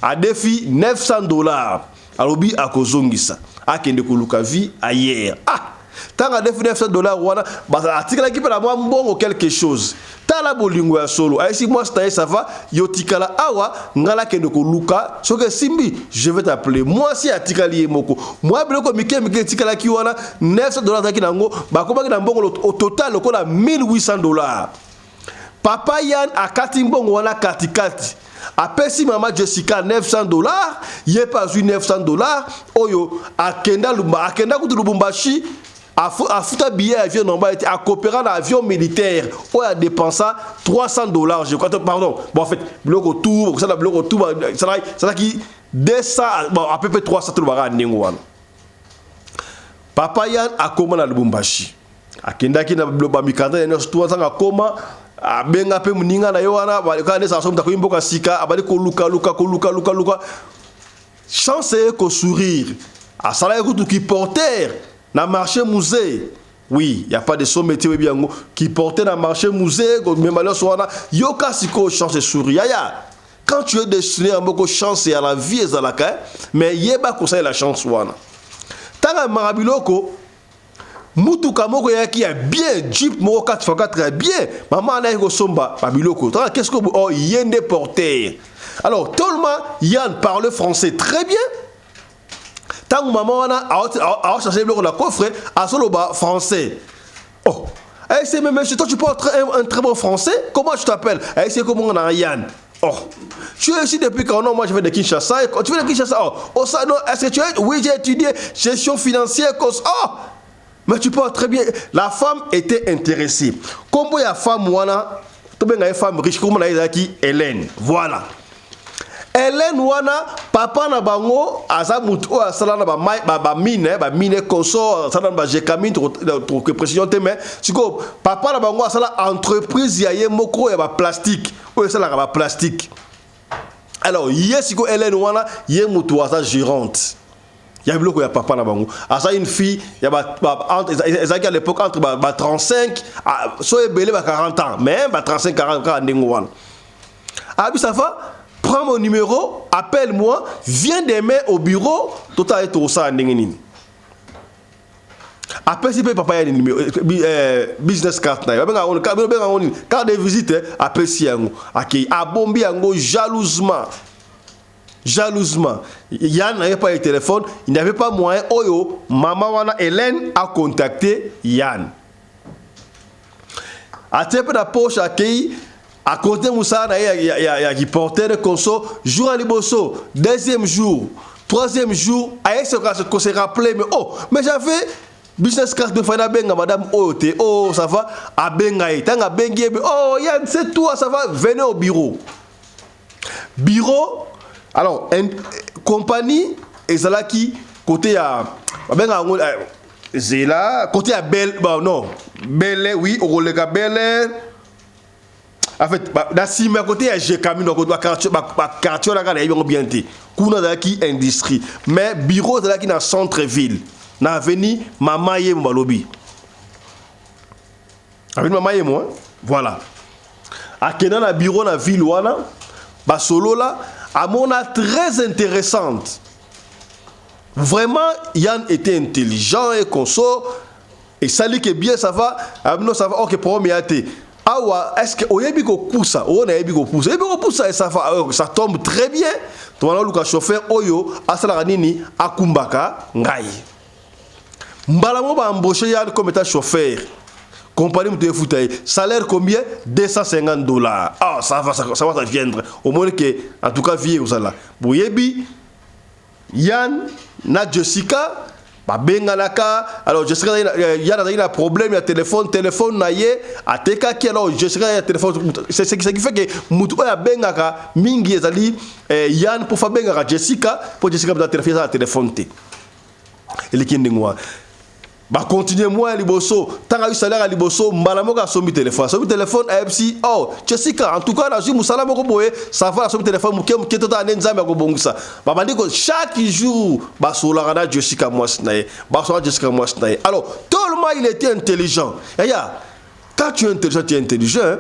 a défi $900 alobi akozongisa akende ko luka vie ailleurs tant à défi $900 wana bah article qui peut avoir mbongo quelque chose tala bolingo ya solo ay si moi ça va yotikala awa ngala kende ko luka soke simbi je vais t'appeler moi si atikali moko moi biloko mike tikala ki wana $900 taki nango ba ko ba na mbongo au total ko la $1,800 papa Yann a kati mbongo wana katikati apesi maman Jessica $900 yé pas eu $900 oyo akenda ku Lubumbashi a foutu billet avion normal à coopérer dans l'avion militaire où a dépensé $300 je crois pardon bon en fait bloc autour ça la bloc autour ça qui 200 bon à peu près $300 papa Yann a comment na Lubumbashi akenda ki na bloc mikanda na $300 akoma abenga pe muninga na yo wana ba ka ne sa somta ko imboka sika abali ko luka chance ko sourire a sala ko qui porteur na marché musée oui il y a pas de son métier bien qui portait dans marché musée mais malheureusement yoka siko chance sourire ya quand tu es destiné à beaucoup chance à la vie et à la cas mais yeba conseille la chance wana tanga marabiloko mutuka moko yaki ya bien jeep moko 4x4 très bien maman na ko somba babiloko qu'est-ce que oh yende porteur alors tellement Yann parle français très bien. Tant que maman a cherché le coffre, à solo français. Oh, c'est même chez toi tu parles un très bon français. Comment tu t'appelles? C'est comment on a Yann. Oh, tu es ici depuis quand? Non, moi je vais de Kinshasa. Tu viens de Kinshasa? Oh, ça non. Est-ce que tu es? Oui, j'ai étudié gestion financière. Oh, mais tu parles très bien. La femme était intéressée. Comme il y a femme wana, tu es une femme riche comme on a dit Hélène. Voilà. Hélène wana papa na bango azamutu o asala na ba mine consort asala na ba jekamine to précision te mais siko papa na bango asala entreprise ya ye moko ya ba plastique o asala ba plastique alors yesiko Hélène wana ye mutu asa gérante ya biloko ya papa na bango asa une fille ya ba à l'époque entre ba 35 so ebele ba 40 ans mais ba 35 40 ans ndengo wana abi ça va. Prends mon numéro, appelle-moi, viens demain au bureau, tout à tout ça en après si papa a un numéro business card na carte de visite après si yango akei abombi yango jalousement Yann n'avait pas de téléphone, il n'avait pas moyen oyo maman wana Hélène a contacté Yann a tapé la poche akei à côté Moussa, il y a qui portait le conso, jour à Liboso, deuxième jour, troisième jour, à ce qu'on s'est rappelé, mais oh, mais j'avais business card de Fana Benga, madame Ote, oh, ça va, à Bengaï, tanga Bengaï, oh, Yann, c'est toi, ça va, venez au bureau. Bureau, alors, compagnie, et ça là qui, côté à, Benga, Zela, côté à Belle, bah non, Belle, oui, au Rolega Belle, En fait, dans le côté, il y a G-Cami, donc il y a quartier, il y a bien été. Kuna dans qui industrie. Mais bureau dans qui dans centre-ville. Dans l'avenue Mamaye Mbalobi. Avenue Mamaye moi. Voilà. À Kenan, le bureau dans la ville, bah solo là, à mon avis, très intéressante. Vraiment, Yann était intelligent et conso. Et ça dit que bien ça va. Ça va. Ok, pour moi, awa, est-ce que oyebi ko poussa, on a yebi ko poussa, et ça tombe très bien. Toi là le chauffeur oyo asala nini akumbaka ngai. Mbala mo ba embaucher Yann comme état chauffeur. Compagnie de foutaille, salaire combien? $250. Ah, ça va viendre. Au moins que en tout cas vie ça là. Boyebi Yann na Jessica bengalaka alors Jessica Yann a un problème, il y a téléphone na ye ateka ki alors Jessica ya téléphone c'est ce qui fait que mutu ya bengaka mingi ezali Yann pour fa bengaka Jessica pour Jessica ba téléphone té ele kindingwa ba continuer moi liboso tanga salaire à liboso mbala moka sombi téléphone AFC oh Jessica en tout cas la jour musala moko boye ça va sombi téléphone muke tota nzambe ko bongisa ba bandiko chaque jour ba sola Jessica moi snaye ba sola Jessica moi snaye alors tout le monde il était intelligent ya quand tu es intelligent tu es intelligent hein?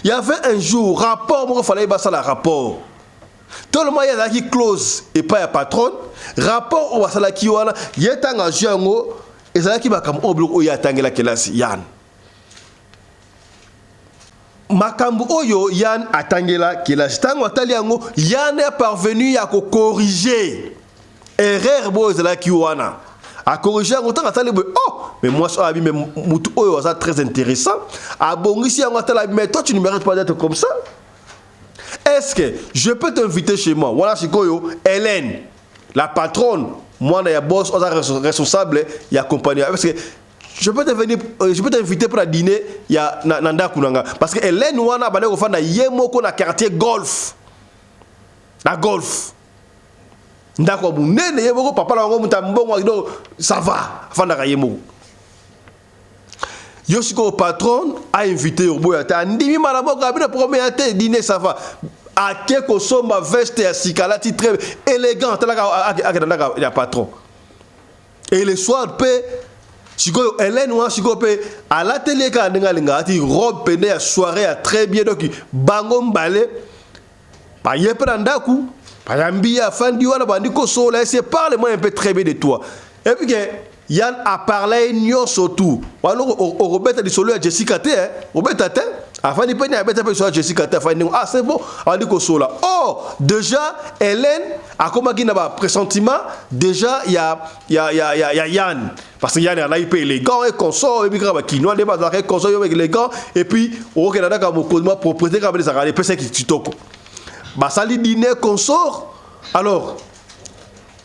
Il y avait un jour rapport moi fallait ba ça la rapport tout le monde il y a qui close et pas ya patron rapport au basala ki wana yetanga jango et ça qui va comme oblo oya tangela kelasi Yann makambu oyo Yann atangela kelasi tango atali yango Yann est parvenu à corriger erreur boy là qui wana a corriger en temps atali oh mais moi ça mais mutu oyo ça très intéressant a bongisi yango atali mais toi tu ne mérites pas d'être comme ça. Est-ce que je peux t'inviter chez moi? Voilà c'est quoi Hélène la patronne. Moi, il y a boss, on est responsable, il y a compagnie. Parce que je peux t'inviter pour un dîner, il y a Nanda Kunanga. Parce que Hélène Wana, il y a un quartier golf. La golf. Ndako Bounene, il y a un papa, ça va. Yoshiko patron a invité au bout. Ndimi Malamoka, il a promis un dîner, ça va. A quelque somba veste à Sikalati très élégant il y a patron et le soir pe siko Hélène ou siko pe à l'atelier ka ndinga ati robe pene à soirée à très bien donc bango mbale ba yepra ndaku ba yambi ya fandi wana bandiko sola c'est parle-moi un peu très bien de toi et puis que Yann a parlé nyonso tout walo o Robert di solo à Jessica te Robert te afin de peine à Jessica ah c'est bon on dit sola oh déjà Hélène a comme qui n'a pas pressentiment déjà il y a Yann parce que Yann a IP élégant et consort et puis qui nous débat avec consort avec élégant et puis au Canada comme code propriété comme les arabes c'est qui tu toko bah ça li dîner consort alors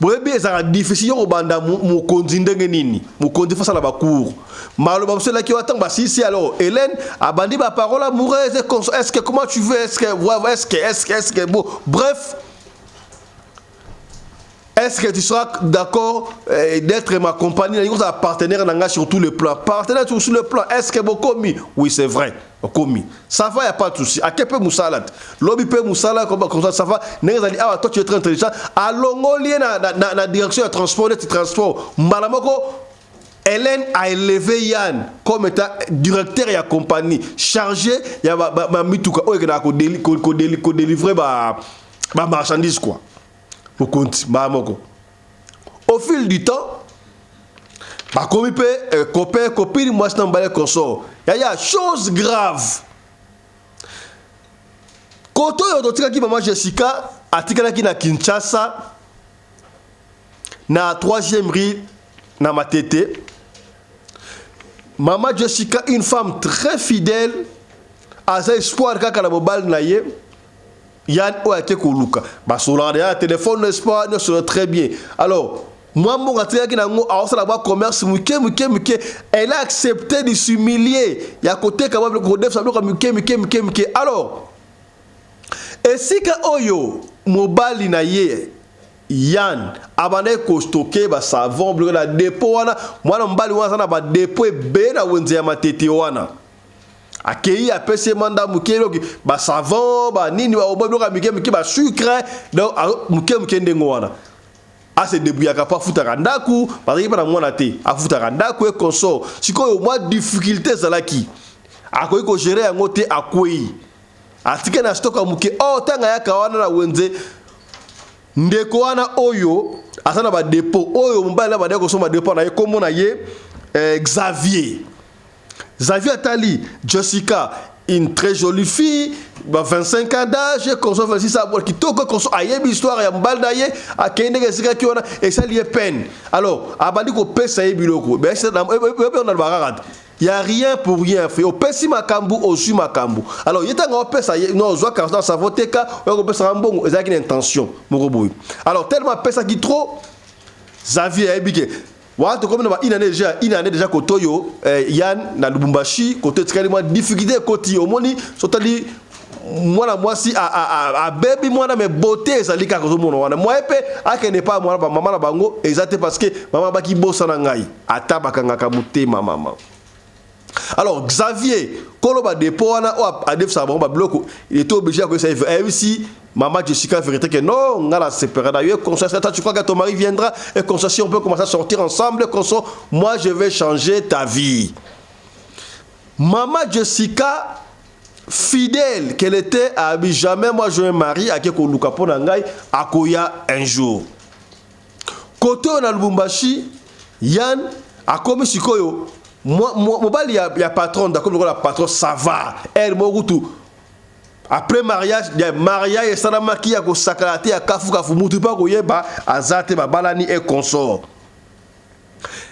Boyebi ça difficile au banda mu konzinde nini mu kondi face à la cour malo ba cela qui attend bah si alors Hélène a bandi ba parole amoureuse est-ce que comment tu veux est-ce que bon bref est-ce que tu seras d'accord d'être ma compagnie un partenaire sur tous les plans partenaire sur le plan est-ce que beaucoup commis oui c'est vrai commis ça va y a pas de souci à quel peu moussalat lobby peu moussala comme ça va n'engali ah toi tu es très intelligent à longolier na direction de transport malamoko Hélène a élevé Yann comme étant directeur de la compagnie chargé il y a ma mituka o ekena ko délivrer ba marchandise quoi au compte malamoko au fil du temps bah comme peut copain copine moi c'est un balai consort il y a chose grave quand on doit qui maman Jessica atikala ki na Kinshasa na 3e rue na Matete maman Jessica une femme très fidèle a sa espoir kaka na mobile na ye Yann o ate koluka ba sola ya téléphone n'est-ce pas ne serait très bien alors moi mon gars qui n'a pas commerce elle a accepté de s'humilier il y a côté quand même le ça alors et si que oyo mobile na ye Yann abane ko stocker ba savon bleu la dépôt wana moi na mbali wana ba dépôt be na wenze ya Matete wana akei apesi manda muke ba savon ba nini ba oboboka muke ba sucre donc muke ndengo wana ase débrouillaka pa futaka ndaku parce que na mwana te afutaka ndaku e consort sikoyo moi difficulté zalaki akoyi ko gérer yango te akwei atike na stoka muke tanga yaka wana na wenze ndeko wana oyo asana ba dépôt oyo mobali na ba deko so ba dépôt na ye komona ye Xavier Atali, Jessica, une très jolie fille, 25 ans d'âge, consort 26 ans, qui toque consort a une histoire ya mbaldaye a kende gesika ki ona et ça lié peine. Alors, abandi ko pesa ye biloko. Ben c'est on a le bararat. Il y a rien pour rien fait. Au pesi makambu au su makambu. Alors, il y a un pesa non zo ka dans sa voteka, on pesa mbongo ezaki une intention moroboy. Alors, tellement pesa qui trop Xavier ebike watu comme une année déjà kotoyo Yann na Lubumbashi côté tellement difficulté côté omoni sotali mwana mwasi a baby mwana me beauté ezali ka ko mona wana moi pe akene pas mwana ba mama na bango exacte parce que mama baki bossa na ngai ata bakanga mutema mama. Alors Xavier koloba dépôt wana a def sa ba bloco il était obligé à que ça ici maman Jessica vérité que non on a la séparé d'ailleurs tu crois que ton mari viendra et comme ça si on peut commencer à sortir ensemble comme ça moi je vais changer ta vie. Maman Jessica fidèle qu'elle était à jamais moi je me marie à quelque luka pona ngai akoya un jour côté on a Lubumbashi Yann a comme sikoyo moi mobali ya patron d'accord la patron ça va elle morutu après mariage et salamaki ya ko sakalate ya kafu mutu pa ko yeba azate ba balani et consort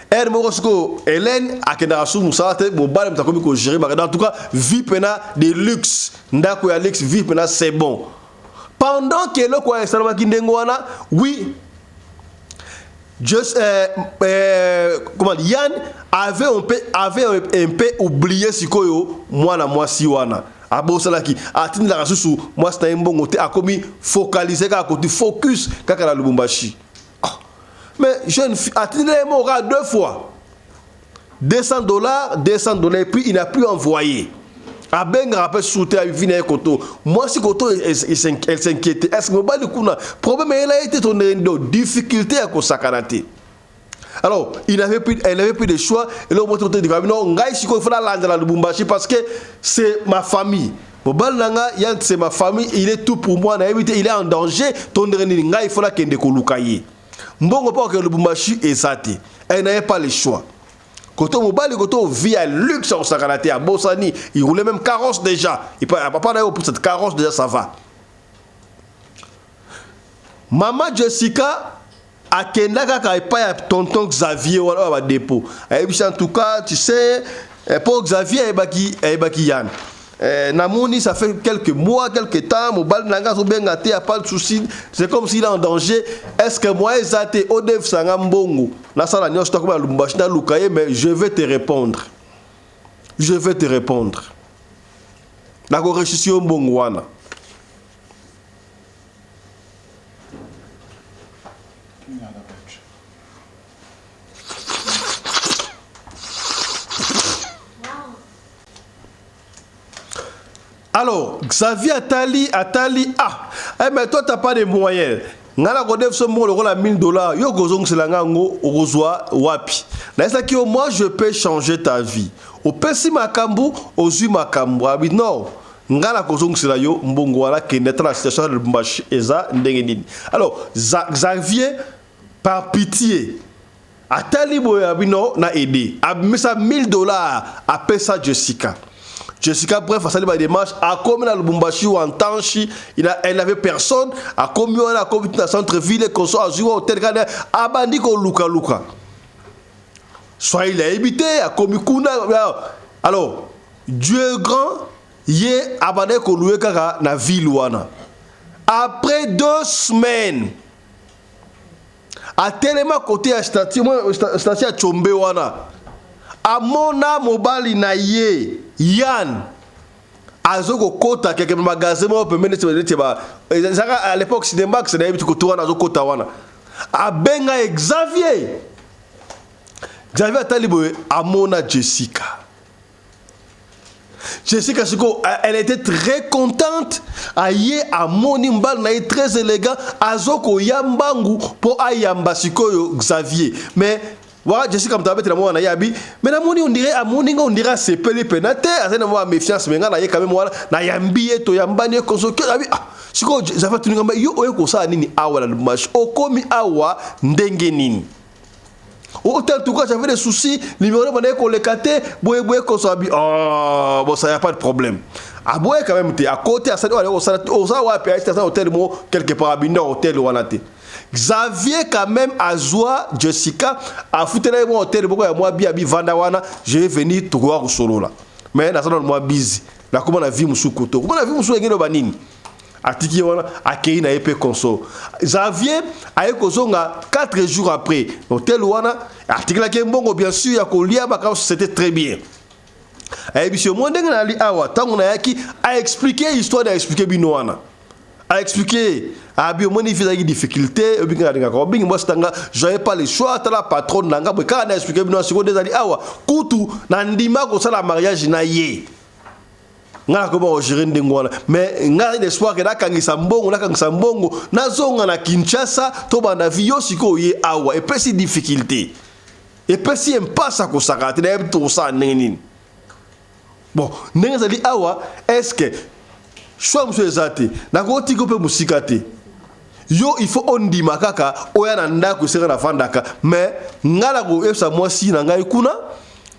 elle morusko Hélène akenda su musate mobali mtakomi ko gérer ba en tout cas vie pena de luxe ndako ya luxe vie pena c'est bon pendant que le quoi salamaki ndengo wana oui juste comment Yann avait un peu oublié sikoyo mwana mwasi wana abosalaki atini la susu mwasi na mbongo te akomi focaliser ka côté focus kaka na Lubumbashi mais jeune atini le mora 2 fois $200 et puis il n'a plus envoyé a ben rappel souté à viner koto moi si koto elle s'inquiétait est-ce que mobali kuna problème elle a été ton difficulté à kosakanate. Alors elle avait plus de choix et là on dit non ngai si ko fala landa la Lubumbashi parce que c'est ma famille mobali nanga ya c'est ma famille il est tout pour moi na éviter il est en danger ton ngai il faut la kende ko lukaye mbongo pas que Lubumbashi ezate elle n'avait pas le choix. Koto mobali koto via luxe au sakanate à Bossani, il roulait même carrosse déjà. Il pas d'ailleurs pour cette carrosse déjà ça va. Maman Jessica a kendaka ka pas tonton Xavier wala ba dépôt. En tout cas, tu sais pour Xavier ebaki Yann. Namoni ça fait quelques mois, quelques temps, mobile nanga so benga te a pas de souci, c'est comme s'il est en danger. Est-ce que moi ezate odef sanga mbongo na sala nyo stock ba Lubumbashi na lukaye mais je vais te répondre. Je vais te répondre. Na ko restitution mbongo wana. Alors, Xavier Atali, mais toi, tu n'as pas de moyens. Ngala kodef so mo le $1000 yo gozong selanga ngo ozwa wapi. Na ça qui moi je peux changer ta vie. Au pesi makambu, ozu makambu. Abi non. Ngala gozong sela yo mbongo wala ke netra situation de Lubumbashi eza ndenge nini. Alors, Xavier par pitié Atali boya bino na aider. Abi ça $1000 à pesa Jessica. Jessica, bref, a sali ba démarche, a commis na Lubumbashi ou en Tanchi, elle n'avait personne, a commis dans le centre-ville, qu'on soit à Zua, hôtel, a bandi ko luka. Soit il a évité, a commis kuna. Alors, Dieu grand, yé a bandi ko loué kaka na ville wana. Après 2 semaines, a tellement côté à station à Chombe wana. A mona mobali na ye Yann azoko kota quelque magasin mo peut mener ba à l'époque cinéma que c'est d'habitude ko tourna azoko kota wana a benga Xavier Atali boye a mona Jessica Jessica Siko, elle était très contente. Aye a moni mbal na très élégant. Azoko yambangu pour ayamba Siko Xavier. Mais voilà, Jessica m'tabete la moi na yabi. Mais na moni on dirait c'est pelé penate. Azena moi méfiance mais ngana ye quand même moi na yambi to yambani konsoke abi. Siko Xavier tu ngamba yo oyo ko sa nini awa na match. Okomi awa ndenge nini. Autant tout cas j'avais des soucis, numéro de qu'on les caté, boye qu'on soit bien. Oh, bon ça y a pas de problème. À boye quand même à côté à ça on ça ouais puis à hôtel mo quelque part à Bindo hôtel ou anaté. Xavier quand même à Zoa Jessica a foutu là mon hôtel beaucoup à moi bien Vandawana, je vais venir te voir au solo là. Mais dans ça moi busy. Là comment la vie musu koto. Comment la vie musu ngeno banini. Atiki wana akei na épée conso. Xavier a ekozonga 4 jours après. Hôtel wana article la mbongo bien sûr ya kolia baka c'était très bien. Et puis ce monde na li awa tango na yaki a expliquer histoire da expliquer bino wana. A expliquer a bio moni fizaki difficulté obinga dinga ko bingi mostanga j'avais pas le choix ta la patronne nanga bo kana expliquer bino siko des ali awa kutu na ndima ko sala mariage na ye. Ngala ko ba gérer ndengwana mais ngala l'espoir que nakangisa mbongo nazonga na Kinshasa to banda vio siko ye awa et puis si difficulté et puis si impasse ko sakate na to sa nini bon ndengazali awa est-ce que choix monsieur Zate na ko tiko pe musikate yo il faut on di makaka oya na ndako sera na fandaka mais ngala ko esa mwasi na ngai kuna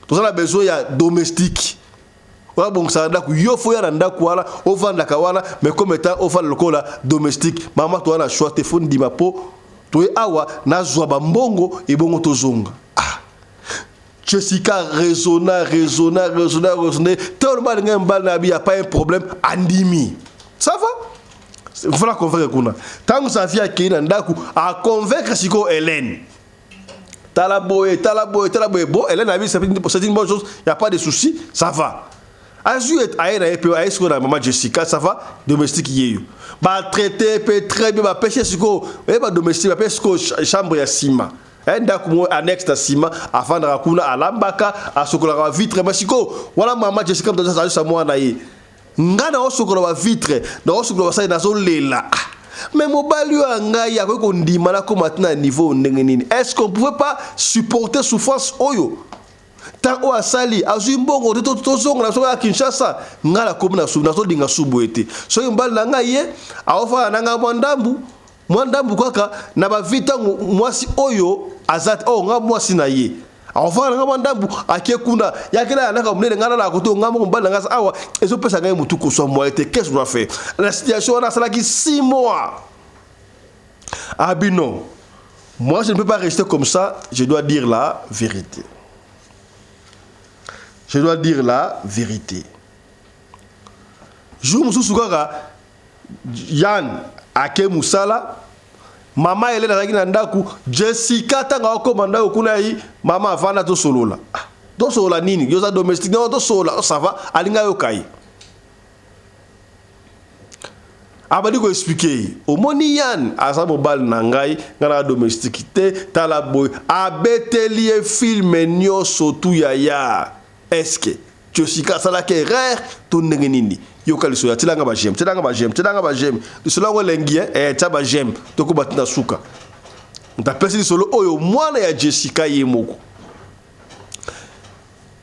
to ça la besoin ya domestique. Bon ça ndaku yo fo ya ndaku wala ovanda ka wala mais comme étant ofa lokola domestique mama to na choix téléphone di mapo to awa na zwa ba mbongo e bongo to zonga ah Jessica raisonna tellement ngamba na bi a pas un problème andimi ça va faut la convaincre kuna tangu sa fille ki na ndaku a convaincre siko Hélène talaboye bon Hélène a vu c'est une bonne chose il y a pas de souci ça va. Azu est aïe na épée aïe sur la maman Jessica ça va domestique yeyo ba traité peut très bien ba pêcher siko et ba domestique ba pêcher siko chambre ya sima enda ko annexe ta sima afin de rakuna alambaka asokola ba vitre masiko wala maman Jessica ndo ça sa moi na ye ngana osokola ba vitre na osokola ba sai na zo lela mais mobali anga ya ko ndima na ko maintenant niveau ndenge nini est-ce qu'on pouvait pas supporter souffrance oyo tant o asali azui mbongo to zonga na so ya Kinshasa ngala ko na so dinga subuete so mbali na nga ye aofa na nga mwandambu kwaka na ba vita mwasi oyo azat o nga mwasi na ye aofa na nga mwandambu akekunda yakela na ka munene ngala na ko to ngamo mbali na nga awa ezo pesa nga mutu ko so moite qu'est-ce que je dois faire la situation na sala ki 6 mois abino moi je ne peux pas rester comme ça je dois dire la vérité. Je dois dire la vérité. Jour mususu kaka Yann ake musala mama ele na kina ndaku Jessica tanga okomanda okuna yi mama avana to solola. To solola nini? Yoza domestique non to solola ça va alinga yokai. Abadi ko expliquer. Omoni Yann asa mobile nangai ngana domestique te tala boy abetelie film nyoso tu ya. Est-ce que Jessica sala ke rare to ndenge nini yo kaliso ya tilanga ba jem de cela ngo lengi taba jem to ko batina suka nta pesi solo oyo mwana ya Jessica yemoko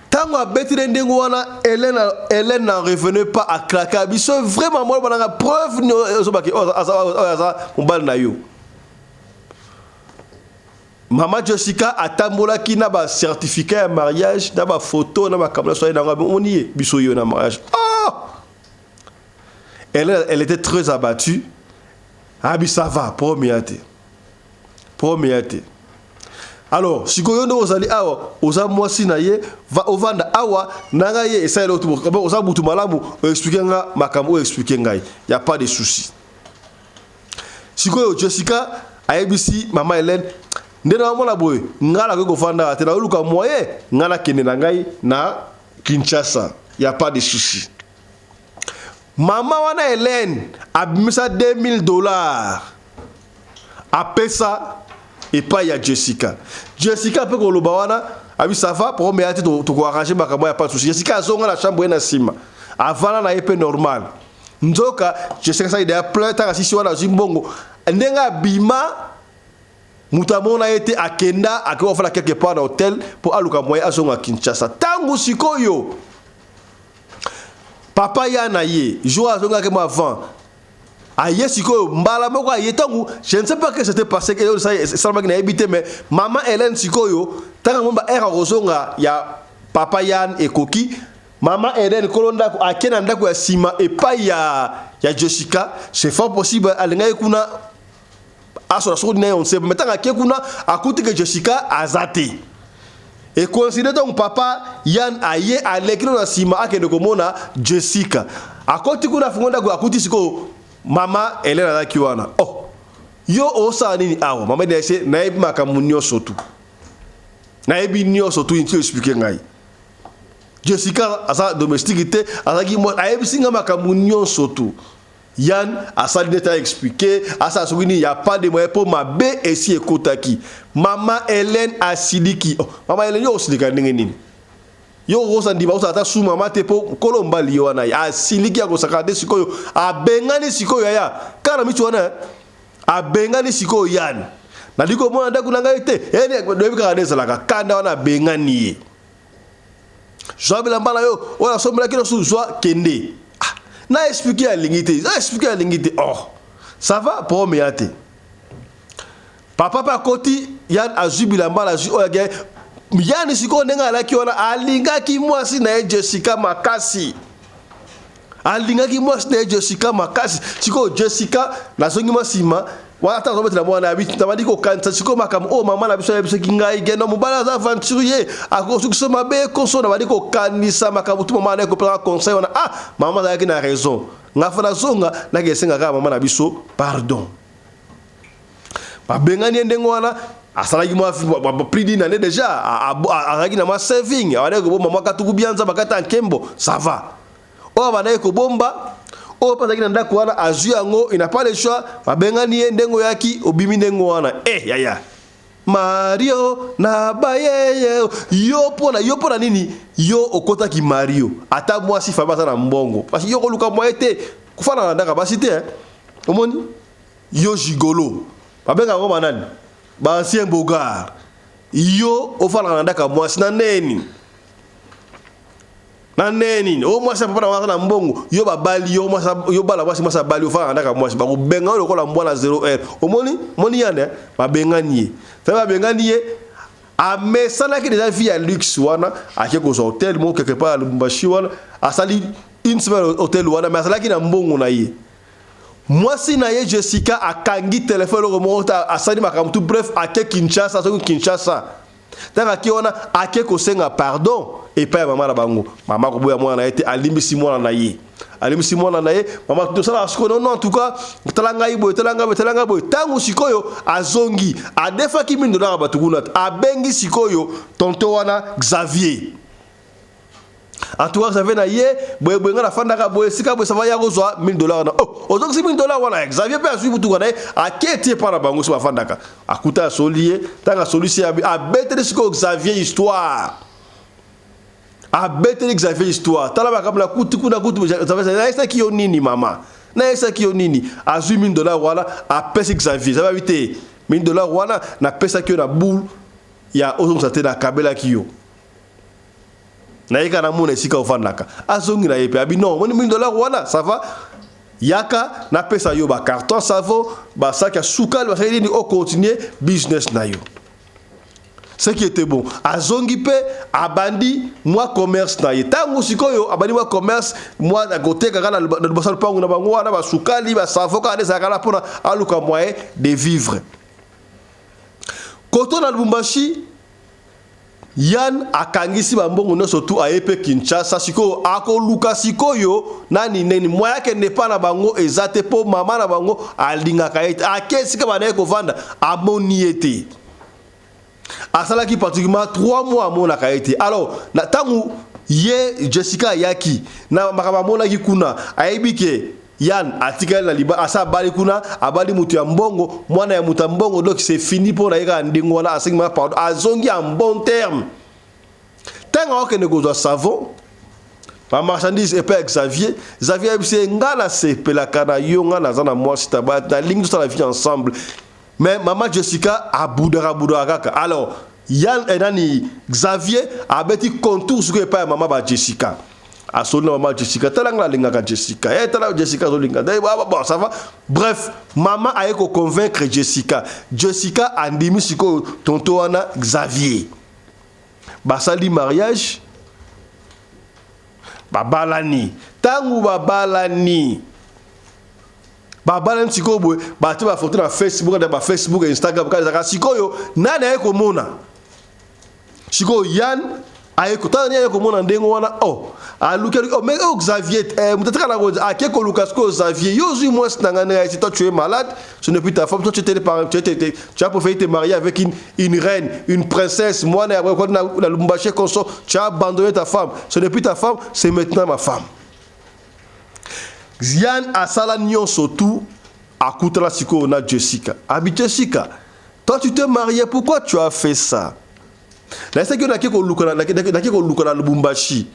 tango abetire ndengo wana Hélène n'en revenait pas à claquer biso vraiment moi bana preuve so baki aza mbal na yo. Maman Jessica a tambola qui n'a pas certificat de mariage, n'a pas photo, n'a pas caméra, soit dans on y est, bisoyo na mariage. Oh! Elle était très abattue. Ah bi ça va, promiate. Alors, si vous avez oza mwasi na ye va ovanda awa nanga ye essaye l'autre oza butu malamu expliquer nga makambo expliquer ngai. Il y a pas de souci. Si vous Jessica ABC maman Hélène ndena mona boy ngala ko fanda atena oluka moyen ngala kene na ngai na Kinshasa y a pas de souci. Maman wana Hélène abimisa $2000 a pesa et pas ya Jessica peut ko loba wana abi ça va pour me ati to ko arranger makambo y a pas de souci. Jessica zonga la chambre na sima avant na yepe normal nzoka Jessica ça il a plein tant assis wana zimbongo ndenga bima mutamona été akenda akofala quelque part dans hôtel pour aluka moyen azonga Kinshasa tangu sikoyo papa yana ye jour azonga ke avant aye sikoyo mbala moko aye tangu je ne sais pas que c'était passé que ça m'a habité mais maman Hélène sikoyo tangu momba era rozonga ya papa Yann et Koki maman Hélène kolonda akena ndako ya sima et pas ya Jessica c'est fort possible alinga kuna aso la sodi na on sait mais tant que kuna akuti que Jessica azate et considère donc papa Yann aye alekino na sima akende komona Jessica akoti kuna fungonda ko akuti siko mama Hélène azaki wana oh yo osa nini awo mama dese na ebi makamunyo sotu na ebi nyo sotu inti expliquer ngai Jessica asa domesticité azaki mo ayebi singa makamunyo sotu Yann a ça déjà expliqué à sa souvenir il y a pas de moyen pour ma B et si ekotaki maman Hélène a siliki oh, maman Hélène yo silika nini yo rosa ndi ba ata su mama te po kolomba liyo na ya siliki ya kosakade sikoyo a bengani sikoyo ya kana mitu wana a bengani sikoyo Yann na liko mona ndaku nanga ite ene dobi ka desa la kanda wana bengani Joabela mbala yo wala somela kilo su joa kende na expliquer à l'ingité oh ça va pour me yate papa pa koti Yann azubila mbala ju oya Yann siko nenga la ki wana alinga ki mwasi na Jessica makasi alinga ki mwasi na Jessica makasi siko Jessica na zongi masima wala ta zometela mwana abiti tabadi ko kanta siko makam o mama na biso ya biso kingai gena mobala za aventurier akosu kusoma be konso na badi ko kanisa makabutu mama na ko prendre conseil on ah mama za ki na raison ngafana zonga na gesenga ka mama na biso pardon ba bengani ndengo wana asalaki mwa plus d'une année déjà araki na ma saving awale ko mama katuku bianza bakata nkembo ça va o bana ko bomba o pa zakina ndako wana azu yango ina pas le choix babengani ndengo yaki obimi ndengo wana yaya Mario na bayeye yo pona nini yo okota ki Mario ata mwasi fa basa na mbongo parce yo koluka moyete kufana na ndaka basite omoni yo gigolo babenga ngoma nani ba ancien bogar yo ofala na ndaka mwasi na neni o mwasa papa na wana na mbongo yo babali yo mwasa yo bala mwasa bali ofala ndaka mwasa ba kubenga lo kola mbwana 0R omoni moni yane ba benganie ça ba benganie a mesana ki déjà vie à luxe wana a quelque hôtel mo quelque part Lubumbashi wana a sali une semaine hôtel wana mais sala ki na mbongo na ye mwasi na ye Jessica akangi téléphone remonta a sali makamtu bref a Kinshasa so Kinshasa tanga ki wana a quelque senga pardon et pas maman la bango maman ko boya mwana été alimbisi mwana na ye maman tout ça la skono non en tout cas talanga ibo talanga boy tangu sikoyo azongi a defa ki $1000 batukuna a bengi sikoyo tonto wana Xavier en tout cas Xavier na ye boy ngana fanda ka boy sika boy ça va ya kozwa $1000 na oh ozongi $1000 wana Xavier pe asu butuka na a kete para bango so fanda ka akuta solier tanga solution a betere sikoyo Xavier histoire a bête Xavier histoire talaba comme la kutu Xavier ça qui nini mama na ça qui nini a $1000 wala a pesa Xavier ça va vite $1000 wala na pesa ki na boule ya ozo sa te na kabela kiyo na yeka na mona sika ofandaka azongi na yepe abi non $1000 wala ça va yaka na pesa yo ba carton savo ba sac ya sukal ba saidi o continuer business na yo. Ce qui était bon. Azongi pe abandi moi commerce na yetango sikoyo abandi moi commerce moi à côté kaka na bosal pangu na bango na basukali ba savoka des akala pona aluka moyen de vivre. Koto na Lubumbashi Yann akangisi bambongo no surtout a epe Kinshasa sikoyo akoluka sikoyo nani neni moya ke ne pa na bango ezate po mama na bango alinga kaite akesika bana ko vanda amoniete. Asalaki pratiquement 3 mois mon akaite. Alors, na tangu ye Jessica yaki na makaba mona ki kuna aibike Yann atikali na liba asa bali kuna abali mutu ya mbongo mwana ya mutu mbongo donc c'est fini pour na yeka ndingo na asingma pardon azongi en bon terme. Tanga okene kozwa savon ma marchandise et pas Xavier c'est ngala sepela kana yo ngala zana moi si tabat na ligne de la vie ensemble mais maman Jessica a boudara kaka alors Yann et nani Xavier a beti contour sur que pas maman ba Jessica a sonné maman Jessica talanga linga ka Jessica et tala Jessica zo linga bon ça va bref maman a ko convaincre Jessica andimi siko tonto wana Xavier basali mariage babalani tangu babalani sikoyo bati ba photo na Facebook na ba Facebook et Instagram ka sikoyo nani ayeko mona sikoyo Yann ayeko tani ayeko mona ndengo wana aluki mais Xavier peut-être la rose akeko Lucas ko Xavier yozu moi nangana si toi tu es malade ce n'est plus ta femme toi tu as préféré te marier avec une reine une princesse moi na Lubumbashi konso tu as abandonné ta femme ce n'est plus ta femme c'est maintenant ma femme Yann a sala nyonso tout à la siko na Jessica Jessica toi tu t'es marié pourquoi tu as fait ça là c'est que na keko luka na Lubumbashi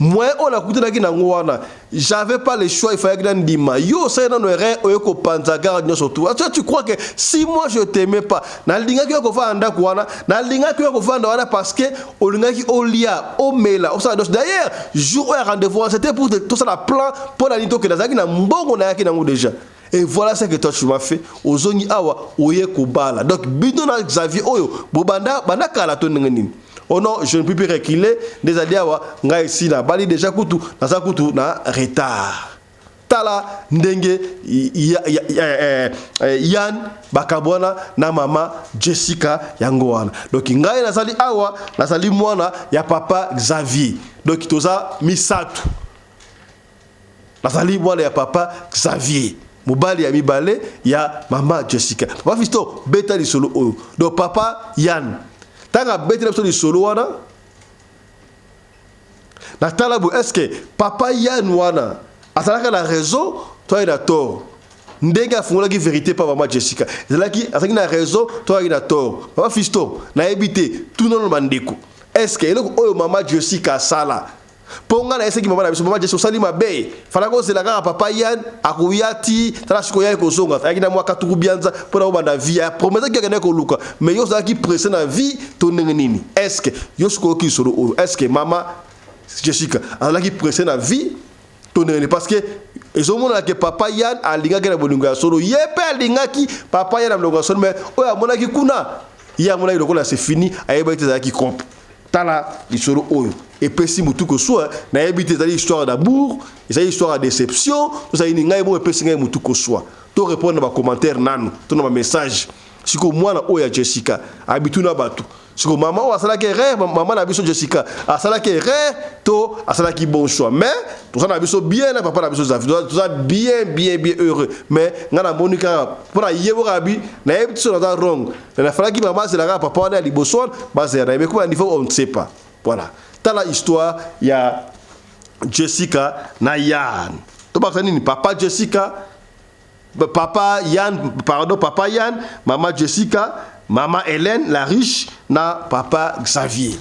moi on a coûté na ngwana j'avais pas le choix il fallait que ndima yo ça na no erreur oyeko panzaga surtout tu crois que si moi je t'aimais pas na linga ki ko fa anda kwana na linga ki ko fa anda parce que o linga ki olia o mela o ça d'ailleurs jour un rendez-vous c'était pour tout ça la plan pour la nito que nazaki na mbongo na yaki nango déjà et voilà ce que toi tu m'as fait ozongi awa oyeko bala donc bidona Xavier oyo bobanda banda kala to ngeni. Oh non, je ne peux plus reculer. Des adiawa, nga ici na bali déjà kutu, na sa kutu na retard. Tala ndenge Yann bakabwana na mama Jessica yangoana. Donc nga na sali awa, na sali mwana ya papa Xavier. Donc toza misatu. Na sali mwana ya papa Xavier. Mobali ya mibale ya mama Jessica. Papa Fisto beta li solo oyo. Donc papa Yann tanga beti na solo solo wana na talabo est-ce que papa Yann wana asalaka la raison toi il a tort ndenge afungola ki vérité pa maman Jessica ezalaki asaki na raison toi il a tort papa Fisto na ebité tout non mandeko est-ce que eloko oyo maman Jessica sala ponga na ese ki maman Jessica sali mabe fala ko zela ka papa Yann akuyati tala siko ya ko zonga aki na mwaka tukubianza pona obanda vie ya promesa ki kana ko luka mais yo zaki pressé na vie to ndenge nini est-ce que yo siko ki solo oyo est-ce que maman Jessica ala ki pressé na vie to ndenge parce que ezomona ke papa Yann alinga ke na bolingo ya solo yepe alinga ki papa Yann na bolingo ya solo mais oyo amona ki kuna ya mona iloko la c'est fini ayeba ite za ki comp tala lisolo oyo et pesi mutu ko soit na ebité zali histoire d'amour ezali histoire de déception ça ini ngai mo pesi ngai mutu ko soit to répondre ba commentaire nanu to na message siko mwana oya Jessica habitu na batu siko maman o asala ke erreur maman na biso Jessica asala ke erreur to asala ki bon choix mais tout ça na biso bien na papa na biso tout ça bien heureux mais ngana monika pour yebo rabi na ebiti so na wrong na fala ki maman c'est la papa na liboso base na mais comment niveau on ne sait pas voilà la histoire il y a Jessica na Yann to ba nini papa Jessica papa Yann maman Jessica maman Hélène la riche na papa Xavier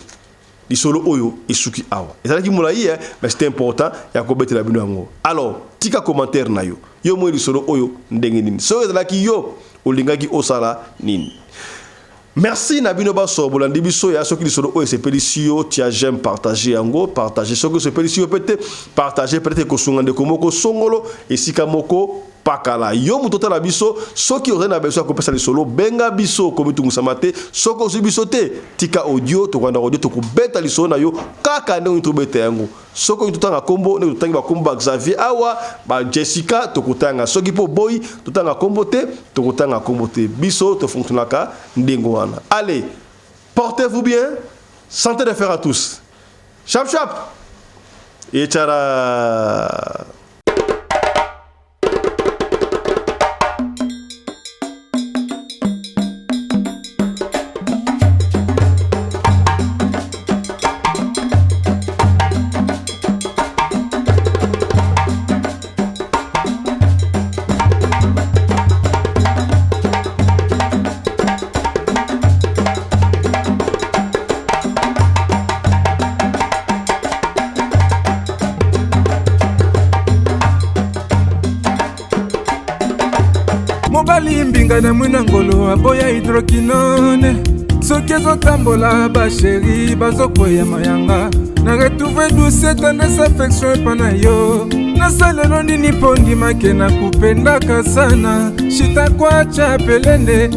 lisolo oyo isuki awa ezalaki mulayi mais c'est important ya ko betela bino yango alors tika commentaire na yo mo lisolo oyo ndenge nini so ezalaki yo olingaki osala nini. Merci Nabino Basso Bolandi biso ya soki lisolo o sepelisi tia j'aime partager yango partager soki sepelisi peut-être partager peut-être ko sungande ko moko songolo esika moko pakala yo mutota na biso soki ore na biso ko pesa lisolo benga biso ko mitungu samate soko biso te tika audio to kwanda audio to ko beta lisolo na yo kaka ne to beta yango soko tutanga kombo ne tutangi ba kombo Xavier awa ba Jessica to kutanga soki po boy tutanga kombo te to kutanga kombo te biso to fonctionnaka ndingo wana. Allez, portez-vous bien, santé de fer à tous. Chap chap et tchara. nasali mbinga na mwina ngolo aboya hydroquinone soki ezotambola basheri bazokwea mayanga na retrouve douce tendresse affection epa na yo nasalelo nini mpo ndimake na kupendaka sana shitakwacha pelende